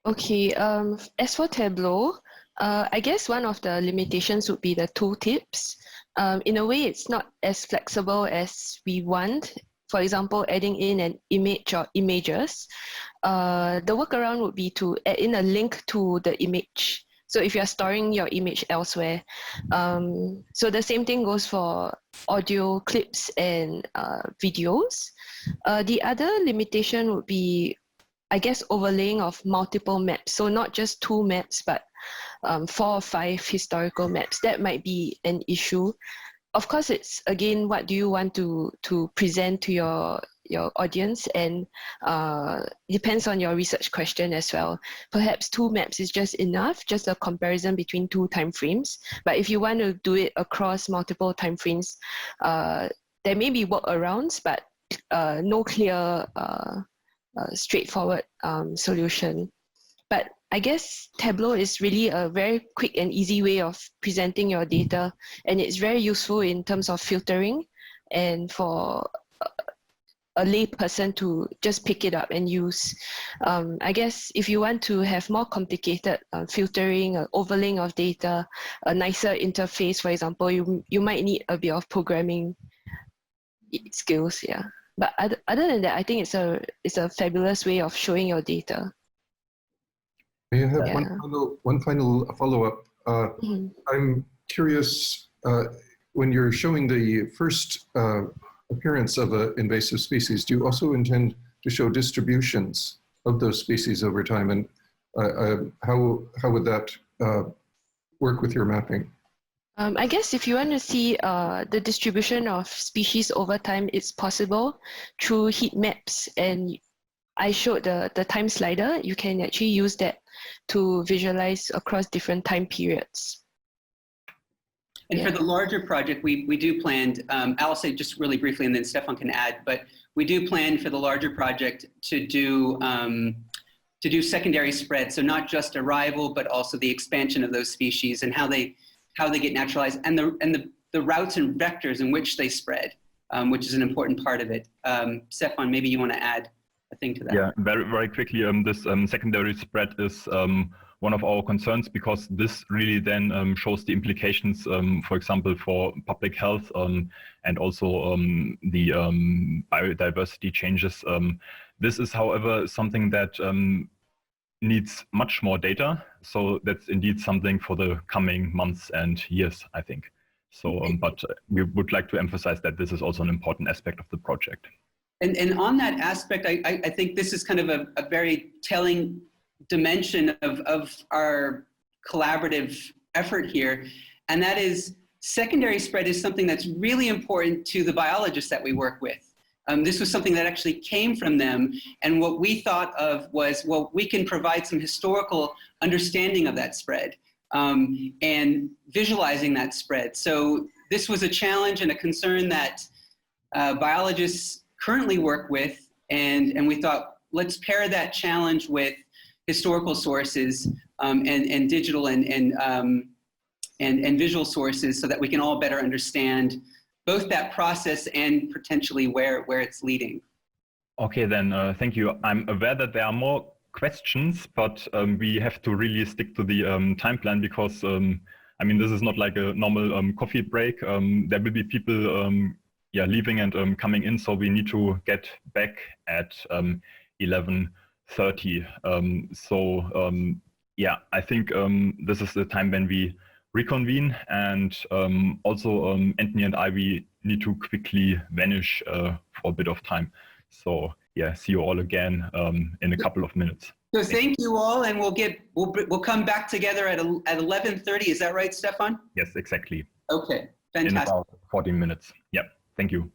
Okay, as for Tableau, I guess one of the limitations would be the tooltips. In a way, it's not as flexible as we want. For example, adding in an image or images. The workaround would be to add in a link to the image. So if you're storing your image elsewhere. So the same thing goes for audio clips and videos. The other limitation would be, I guess, overlaying of multiple maps. So not just 2 maps, but 4 or 5 historical maps. That might be an issue. Of course, it's, again, what do you want to present to your audience, and depends on your research question as well. Perhaps 2 maps is just enough, just a comparison between 2 time frames. But if you want to do it across multiple time frames, there may be workarounds, but no clear, straightforward solution. But I guess Tableau is really a very quick and easy way of presenting your data, and it's very useful in terms of filtering, and for a lay person to just pick it up and use. I guess if you want to have more complicated filtering, overlaying of data, a nicer interface, for example, you might need a bit of programming skills, yeah. But other than that, I think it's a fabulous way of showing your data. I have one final follow-up. I'm curious, when you're showing the first appearance of an invasive species, do you also intend to show distributions of those species over time? And how would that work with your mapping? I guess if you want to see the distribution of species over time, it's possible through heat maps. And I showed the time slider. You can actually use that to visualize across different time periods. And for the larger project, we do plan, I'll say just really briefly and then Stefan can add, but we do plan for the larger project to do secondary spread. So not just arrival, but also the expansion of those species and how they get naturalized, and the routes and vectors in which they spread, which is an important part of it. Stefan, maybe you want to add a thing to that. Yeah, very, very quickly, this secondary spread is one of our concerns, because this really then shows the implications, for example, for public health and also the biodiversity changes. This is, however, something that needs much more data. So that's indeed something for the coming months and years, I think. So, but we would like to emphasize that this is also an important aspect of the project. And on that aspect, I think this is kind of a very telling dimension of our collaborative effort here. And that is, secondary spread is something that's really important to the biologists that we work with. This was something that actually came from them. And what we thought of was, well, we can provide some historical understanding of that spread and visualizing that spread. So this was a challenge and a concern that biologists currently work with. And we thought, let's pair that challenge with historical sources and digital and visual sources, so that we can all better understand both that process and potentially where it's leading. Okay, then thank you. I'm aware that there are more questions, but we have to really stick to the time plan, because I mean, this is not like a normal coffee break. There will be people leaving and coming in, so we need to get back at 11:30. Yeah, I think this is the time when we reconvene, and also Anthony and I, we need to quickly vanish for a bit of time. So yeah, see you all again in a couple of minutes. So thank you all, and we'll come back together at 11:30. Is that right, Stefan? Yes, exactly. Okay, fantastic. In about 14 minutes. Yeah, thank you.